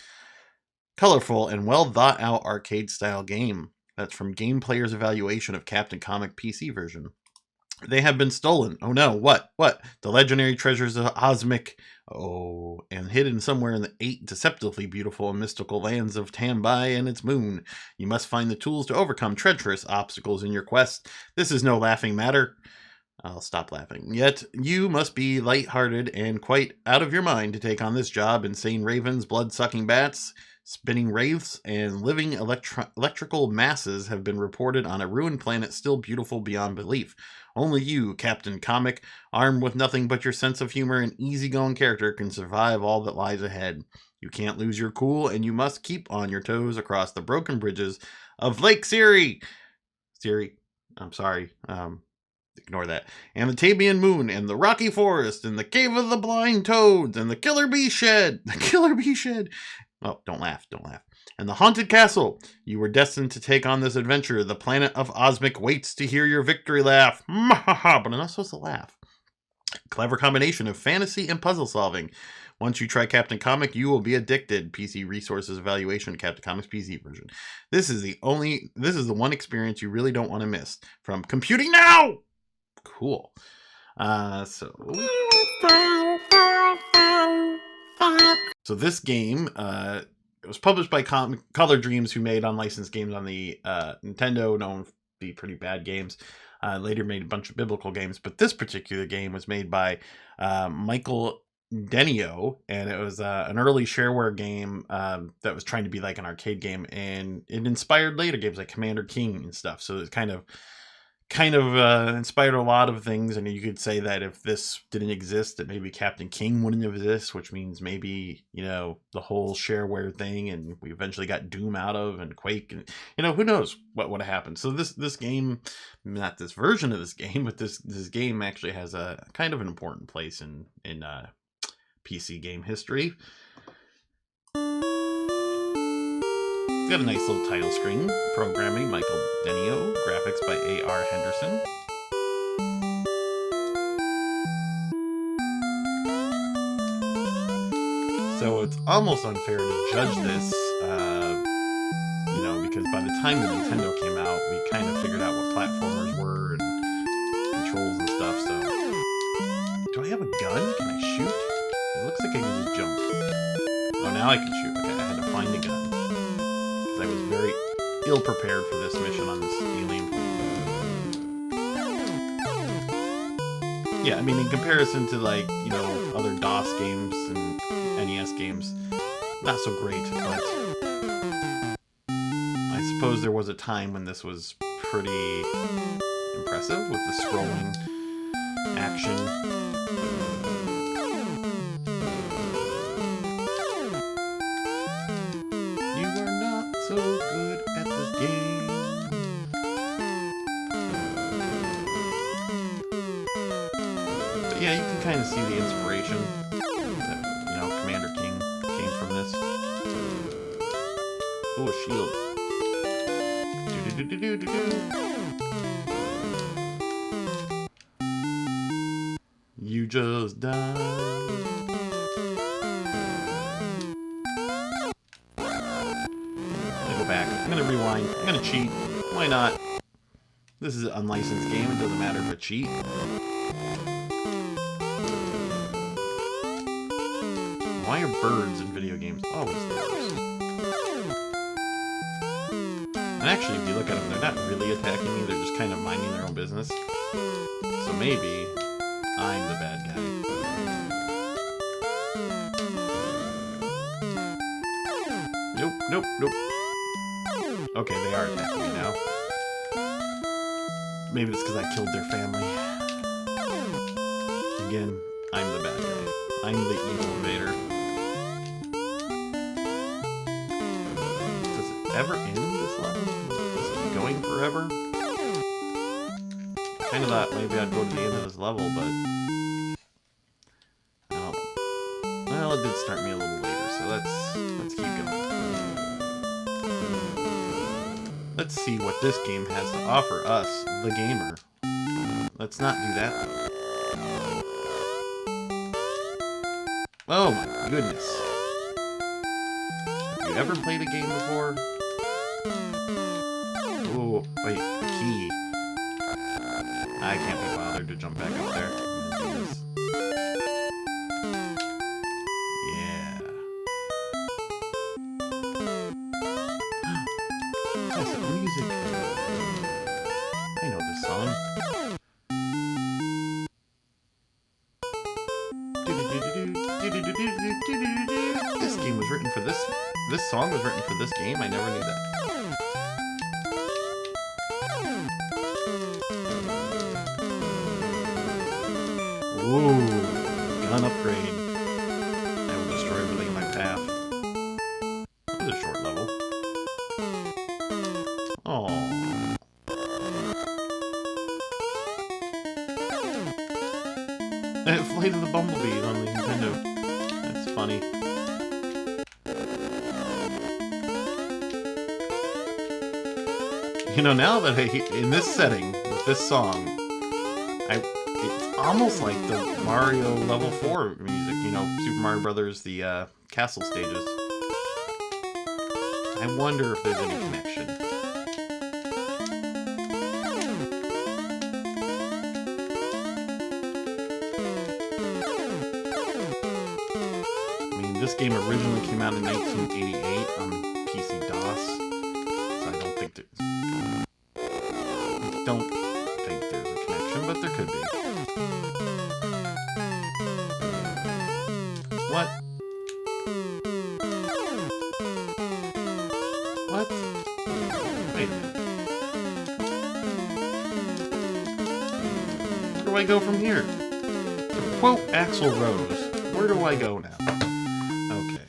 Colorful and well thought out arcade style game. That's from Game Player's evaluation of Captain Comic PC version. They have been stolen. Oh no, what? The legendary treasures of Osmic. Oh, and hidden somewhere in the 8 deceptively beautiful and mystical lands of Tambai and its moon. You must find the tools to overcome treacherous obstacles in your quest. This is no laughing matter. I'll stop laughing. Yet, you must be light-hearted and quite out of your mind to take on this job. Insane ravens, blood-sucking bats, spinning wraiths, and living electrical masses have been reported on a ruined planet still beautiful beyond belief. Only you, Captain Comic, armed with nothing but your sense of humor and easygoing character, can survive all that lies ahead. You can't lose your cool, and you must keep on your toes across the broken bridges of Lake Siri. I'm sorry. Ignore that. And the Tabian Moon, and the Rocky Forest, and the Cave of the Blind Toads, and the Killer Bee Shed. The Killer Bee Shed. Oh, don't laugh. And the Haunted Castle. You were destined to take on this adventure. The planet of Osmic waits to hear your victory laugh. But I'm not supposed to laugh. Clever combination of fantasy and puzzle solving. Once you try Captain Comic, you will be addicted. PC Resources Evaluation, Captain Comic's PC version. This is the one experience you really don't want to miss. From Computing Now! Cool. So this game, it was published by Color Dreams, who made unlicensed games on the Nintendo, known to be pretty bad games. Later made a bunch of biblical games, but this particular game was made by Michael Denio, and it was an early shareware game that was trying to be like an arcade game, and it inspired later games like Commander King and stuff. So it's kind of inspired a lot of things, and you could say that if this didn't exist, that maybe Captain King wouldn't exist, which means maybe, the whole shareware thing, and we eventually got Doom out of, and Quake, and who knows what would have happened. So this game, not this version of this game, but this game actually has a kind of an important place in PC game history. It's got a nice little title screen. Programming, Michael Denio. Graphics by A.R. Henderson. So it's almost unfair to judge this, because by the time the Nintendo came out, we kind of figured out what platformers were and controls and stuff. So, do I have a gun? Can I shoot? It looks like I can just jump. Oh, now I can shoot. Okay, I had to find a gun. ill-prepared for this mission on this feeling. Yeah, I mean, in comparison to, like, you know, other DOS games and NES games, not so great, but I suppose there was a time when this was pretty impressive with the scrolling action. You are not so good at this game. But yeah, you can kind of see the inspiration that, you know, Commander King came from this. Oh, a shield. You just died. I'm gonna go back. I'm gonna rewind. I'm gonna cheat. Why not? This is an unlicensed game. It doesn't matter if I cheat. Why are birds in video games always the worst? And actually, if you look at them, they're not really attacking me. They're just kind of minding their own business. So maybe I'm the bad guy. Nope, nope, nope. Okay, they are attacking me now. Maybe it's because I killed their family. Again, I'm the bad guy. I'm the evil invader. Does it ever end this level? Does it keep going forever? I kind of thought maybe I'd go to the end of this level, but I don't know. Well, it did start me a little later, so let's keep going. Let's see what this game has to offer us, the gamer. Let's not do that. Oh my goodness. Have you ever played a game before? Oh, wait, a key. I can't be bothered to jump back up there. I'm gonna do this. Yeah. Classic music. I know this song. This game was written for this. This song was written for this game. I never knew that. Ooh, gun upgrade. I will destroy everything in my path. That was a short level. Aww. Flight of the Bumblebees on the Nintendo. That's funny. You know, now that in this setting, with this song, it's almost like the Mario Level 4 music, you know, Super Mario Brothers, the castle stages. I wonder if there's any connection. I mean, this game originally came out in 1988 on PC DOS, so I don't think there's a connection, but there could be. What? What? Wait a minute. Where do I go from here? To quote Axl Rose, where do I go now? Okay.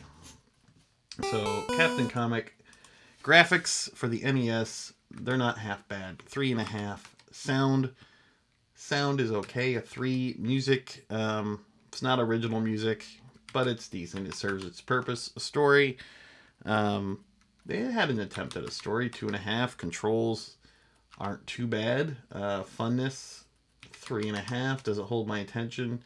So, Captain Comic. Graphics for the NES, they're not half bad. 3.5. Sound is okay. A 3. Music, it's not original music, but it's decent. It serves its purpose. A story, they had an attempt at a story. 2.5. Controls aren't too bad. Funness, 3.5. Does it hold my attention?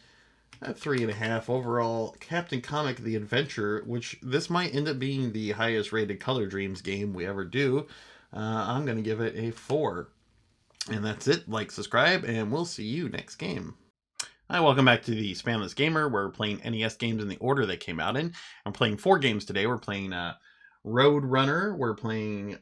3.5. Overall, Captain Comic The Adventure, which this might end up being the highest rated Color Dreams game we ever do. I'm going to give it a 4. And that's it. Like, subscribe, and we'll see you next game. Hi, welcome back to the Spamless Gamer. We're playing NES games in the order they came out in. I'm playing 4 games today. We're playing Road Runner. We're playing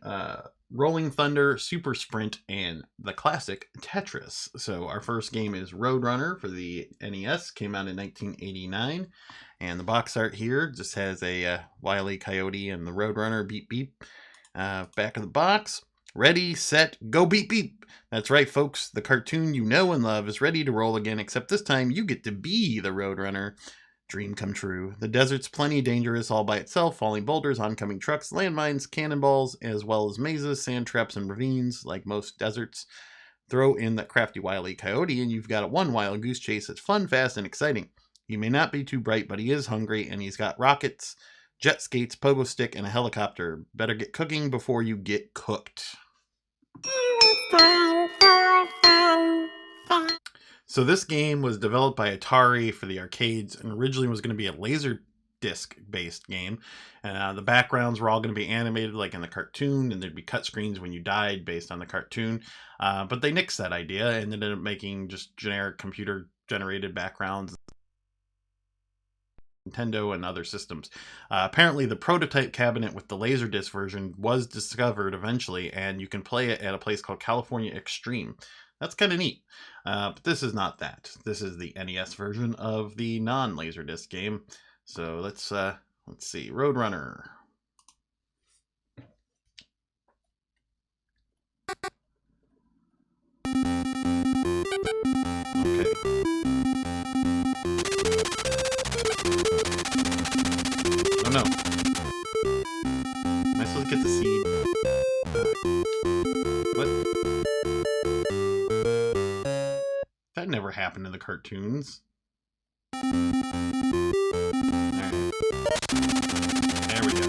Rolling Thunder, Super Sprint, and the classic Tetris. So our first game is Roadrunner for the NES, came out in 1989. And the box art here just has a Wile E. Coyote and the Roadrunner beep beep. Back of the box. Ready, set, go beep beep. That's right, folks. The cartoon you know and love is ready to roll again, except this time you get to be the Roadrunner. Dream come true. The desert's plenty dangerous all by itself, falling boulders, oncoming trucks, landmines, cannonballs, as well as mazes, sand traps, and ravines, like most deserts. Throw in that crafty Wile E. Coyote, and you've got a one wild goose chase that's fun, fast, and exciting. He may not be too bright, but he is hungry, and he's got rockets, jet skates, pogo stick, and a helicopter. Better get cooking before you get cooked. So this game was developed by Atari for the arcades and originally was going to be a laser disc based game. The backgrounds were all going to be animated like in the cartoon, and there'd be cut screens when you died based on the cartoon. But they nixed that idea and ended up making just generic computer generated backgrounds. Nintendo and other systems. Apparently the prototype cabinet with the Laserdisc version was discovered eventually, and you can play it at a place called California Extreme. That's kind of neat. But this is not that. This is the NES version of the non-Laserdisc game. So let's see. Roadrunner. Okay. Oh no. Am I supposed to get the seed? What? That never happened in the cartoons. Alright. There we go.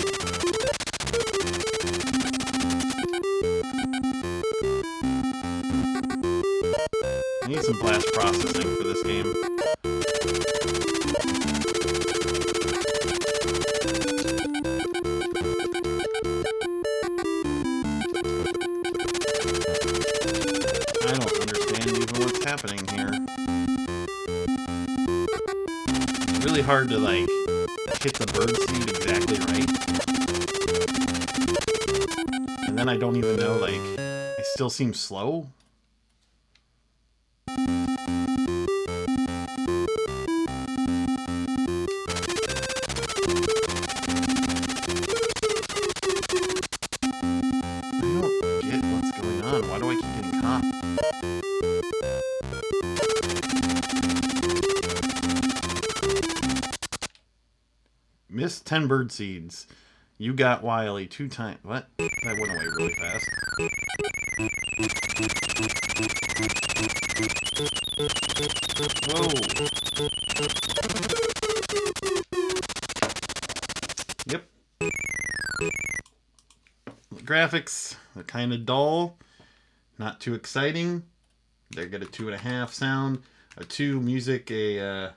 I need some blast processing for this game. I don't understand even what's happening here. It's really hard to, like, hit the bird seed exactly right. And then I don't even know, like, I still seem slow. Why do I keep getting caught? Missed 10 bird seeds. You got Wile E 2 times. What? That went away really fast. Whoa. Yep. The graphics are kind of dull. Not too exciting. They get a 2.5 sound, a 2 music, I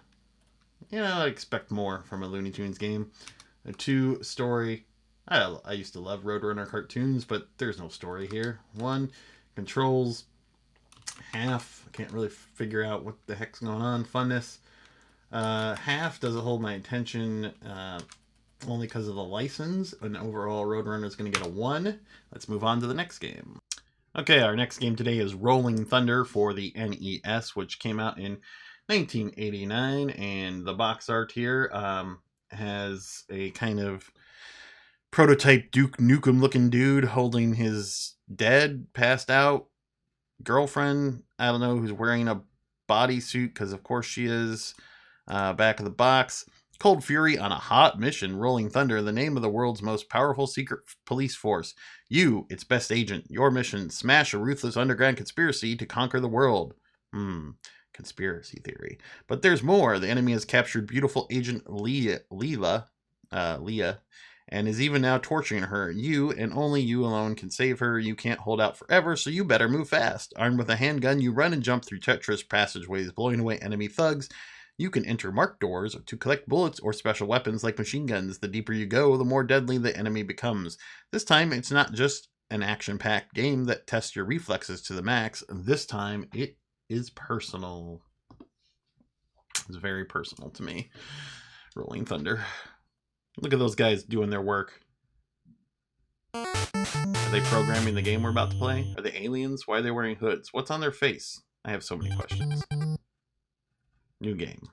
expect more from a Looney Tunes game. A 2 story. I used to love Roadrunner cartoons, but there's no story here. 1 controls. Half. I can't really figure out what the heck's going on. Funness. Half doesn't hold my attention only because of the license. And overall, Roadrunner is going to get a 1. Let's move on to the next game. Okay, our next game today is Rolling Thunder for the NES, which came out in 1989, and the box art here has a kind of prototype Duke Nukem looking dude holding his dead, passed out girlfriend, I don't know, who's wearing a bodysuit, because of course she is. Back of the box. Cold Fury on a hot mission. Rolling Thunder, the name of the world's most powerful secret police force. You, its best agent. Your mission, smash a ruthless underground conspiracy to conquer the world. Conspiracy theory. But there's more. The enemy has captured beautiful agent Leah, and is even now torturing her. You, and only you alone, can save her. You can't hold out forever, so you better move fast. Armed with a handgun, you run and jump through treacherous passageways, blowing away enemy thugs. You can enter marked doors to collect bullets or special weapons like machine guns. The deeper you go, the more deadly the enemy becomes. This time, it's not just an action-packed game that tests your reflexes to the max. This time, it is personal. It's very personal to me. Rolling Thunder. Look at those guys doing their work. Are they programming the game we're about to play? Are they aliens? Why are they wearing hoods? What's on their face? I have so many questions. New game.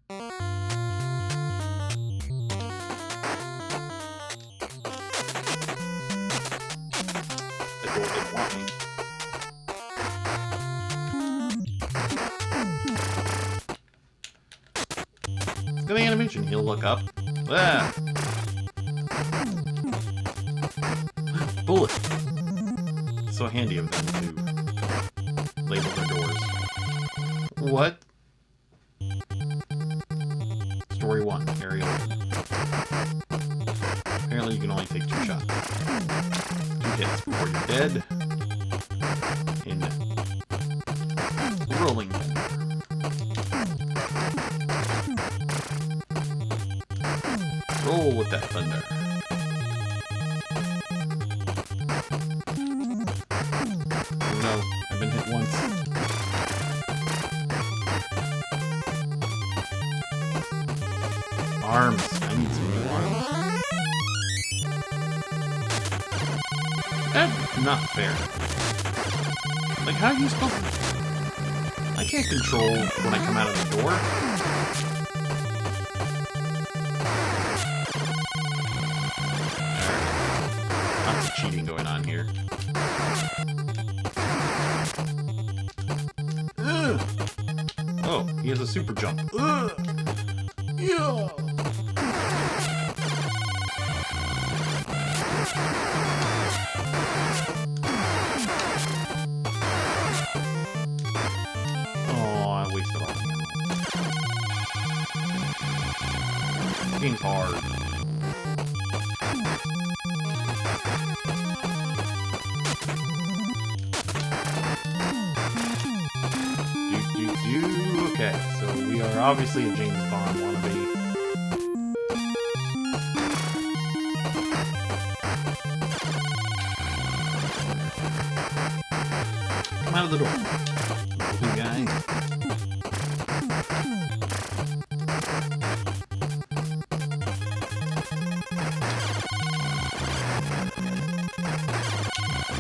The door didn't want me. Look at the animation. He'll look up. Ah! Bullet. So handy of them to label their doors. What? Story 1, aerial. Apparently you can only take 2 shots. 2 hits before you're dead. In rolling. Roll with that thunder. Oh no, I've been hit once. Arms. I need some new arms. That's not fair. Like, how are you supposed to... I can't control when I come out of the door. Lots of cheating going on here. Ugh. Oh, he has a super jump. Ugh. Yeah. Oh, I wasted all the ammo. This game's hard. Okay, so we are obviously a James Bond wannabe. Come out of the door. Blue guy.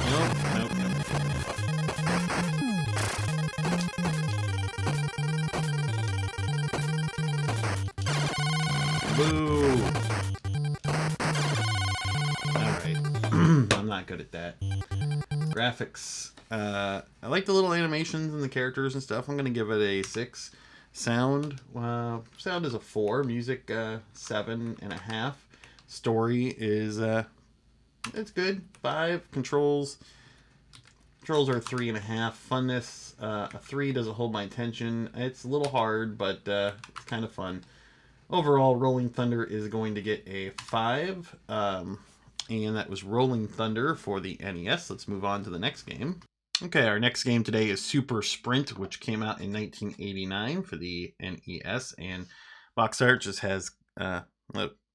Nope. Boo! Alright. I'm not good at that. Graphics. I like the little animations and the characters and stuff. I'm going to give it a 6. Sound. Sound is a 4. Music, 7.5. Story is, it's good. 5. Controls are 3.5. Funness, a 3 doesn't hold my attention. It's a little hard, but it's kind of fun. Overall, Rolling Thunder is going to get a 5. And that was Rolling Thunder for the NES. Let's move on to the next game. Okay, our next game today is Super Sprint, which came out in 1989 for the NES. And box art just has a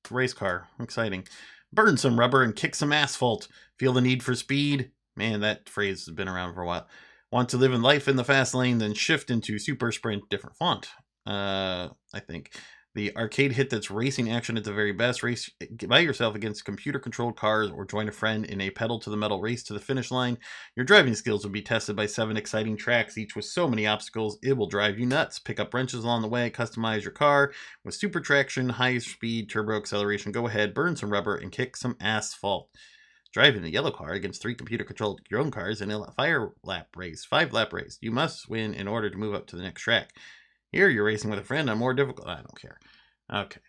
race car. Exciting. Burn some rubber and kick some asphalt. Feel the need for speed? Man, that phrase has been around for a while. Want to live in life in the fast lane? Then shift into Super Sprint, different font. I think. The arcade hit that's racing action at the very best. Race by yourself against computer-controlled cars or join a friend in a pedal-to-the-metal race to the finish line. Your driving skills will be tested by 7 exciting tracks, each with so many obstacles it will drive you nuts. Pick up wrenches along the way, customize your car with super traction, high speed, turbo acceleration. Go ahead, burn some rubber, and kick some asphalt. Driving the yellow car against 3 computer-controlled your own cars in a 5-lap race. You must win in order to move up to the next track. Here, you're racing with a friend on more difficult... I don't care. Okay.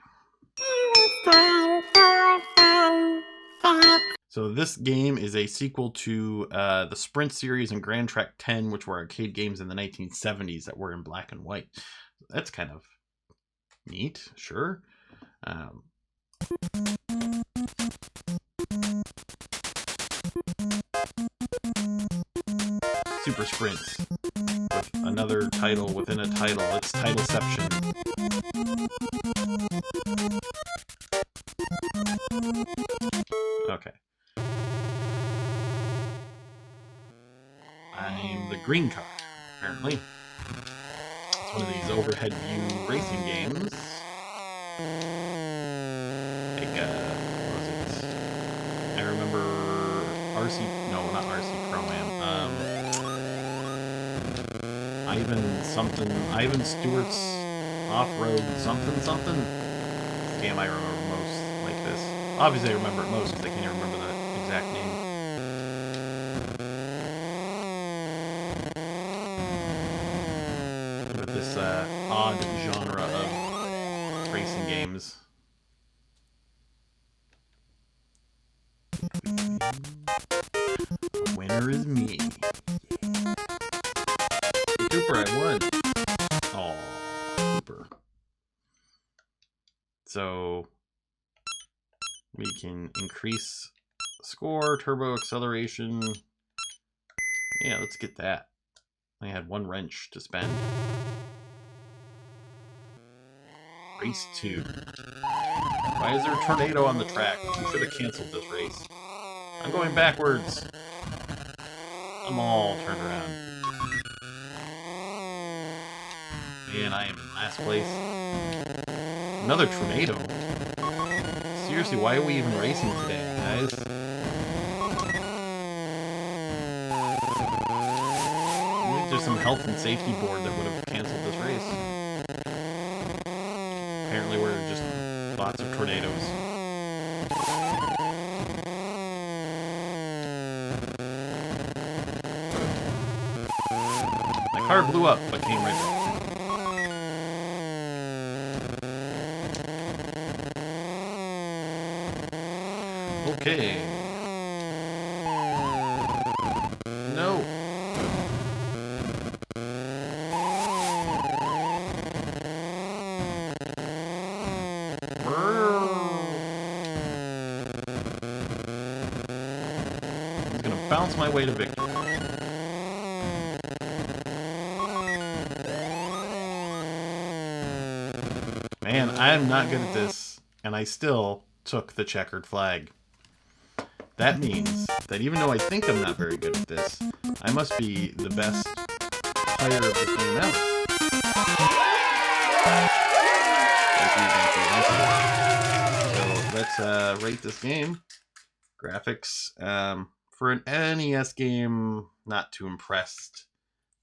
So this game is a sequel to the Sprint series and Grand Track 10, which were arcade games in the 1970s that were in black and white. That's kind of neat, sure. Super Sprint. With another title within a title. It's Titleception. Okay. I'm the green car, apparently. It's one of these overhead view racing games. Like, what was it? I remember RC, no, not RC Pro-Am. Ivan Stewart's Off-Road something. Game I remember most like this. Obviously I remember it most because I can't even remember the exact name. With this odd genre of racing games. The winner is me. Hey, Cooper, I won. Aw, Cooper. So we can increase score, turbo acceleration. Yeah, let's get that. I had one wrench to spend. Race 2. Why is there a tornado on the track? We should have canceled this race. I'm going backwards. I'm all turned around. Man, I am in last place. Another tornado. Seriously, why are we even racing today, guys? I think there's some health and safety board that would have canceled this race. Apparently we're just lots of tornadoes. My car blew up, but came right back. Okay. No. I'm gonna bounce my way to victory. Man, I'm not good at this, and I still took the checkered flag. That means that even though I think I'm not very good at this, I must be the best player of the game ever. Thank you. So let's rate this game. Graphics, for an NES game, not too impressed.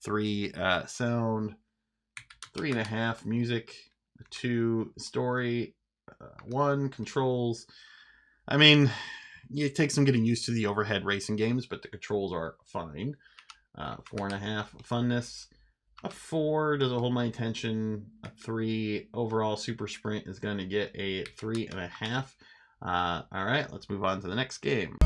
3 sound, 3.5 music, 2 story, 1 controls. I mean, it takes some getting used to the overhead racing games, but the controls are fine. 4.5 funness. A 4 doesn't hold my attention. A 3 overall super sprint is going to get a 3.5. All right, let's move on to the next game.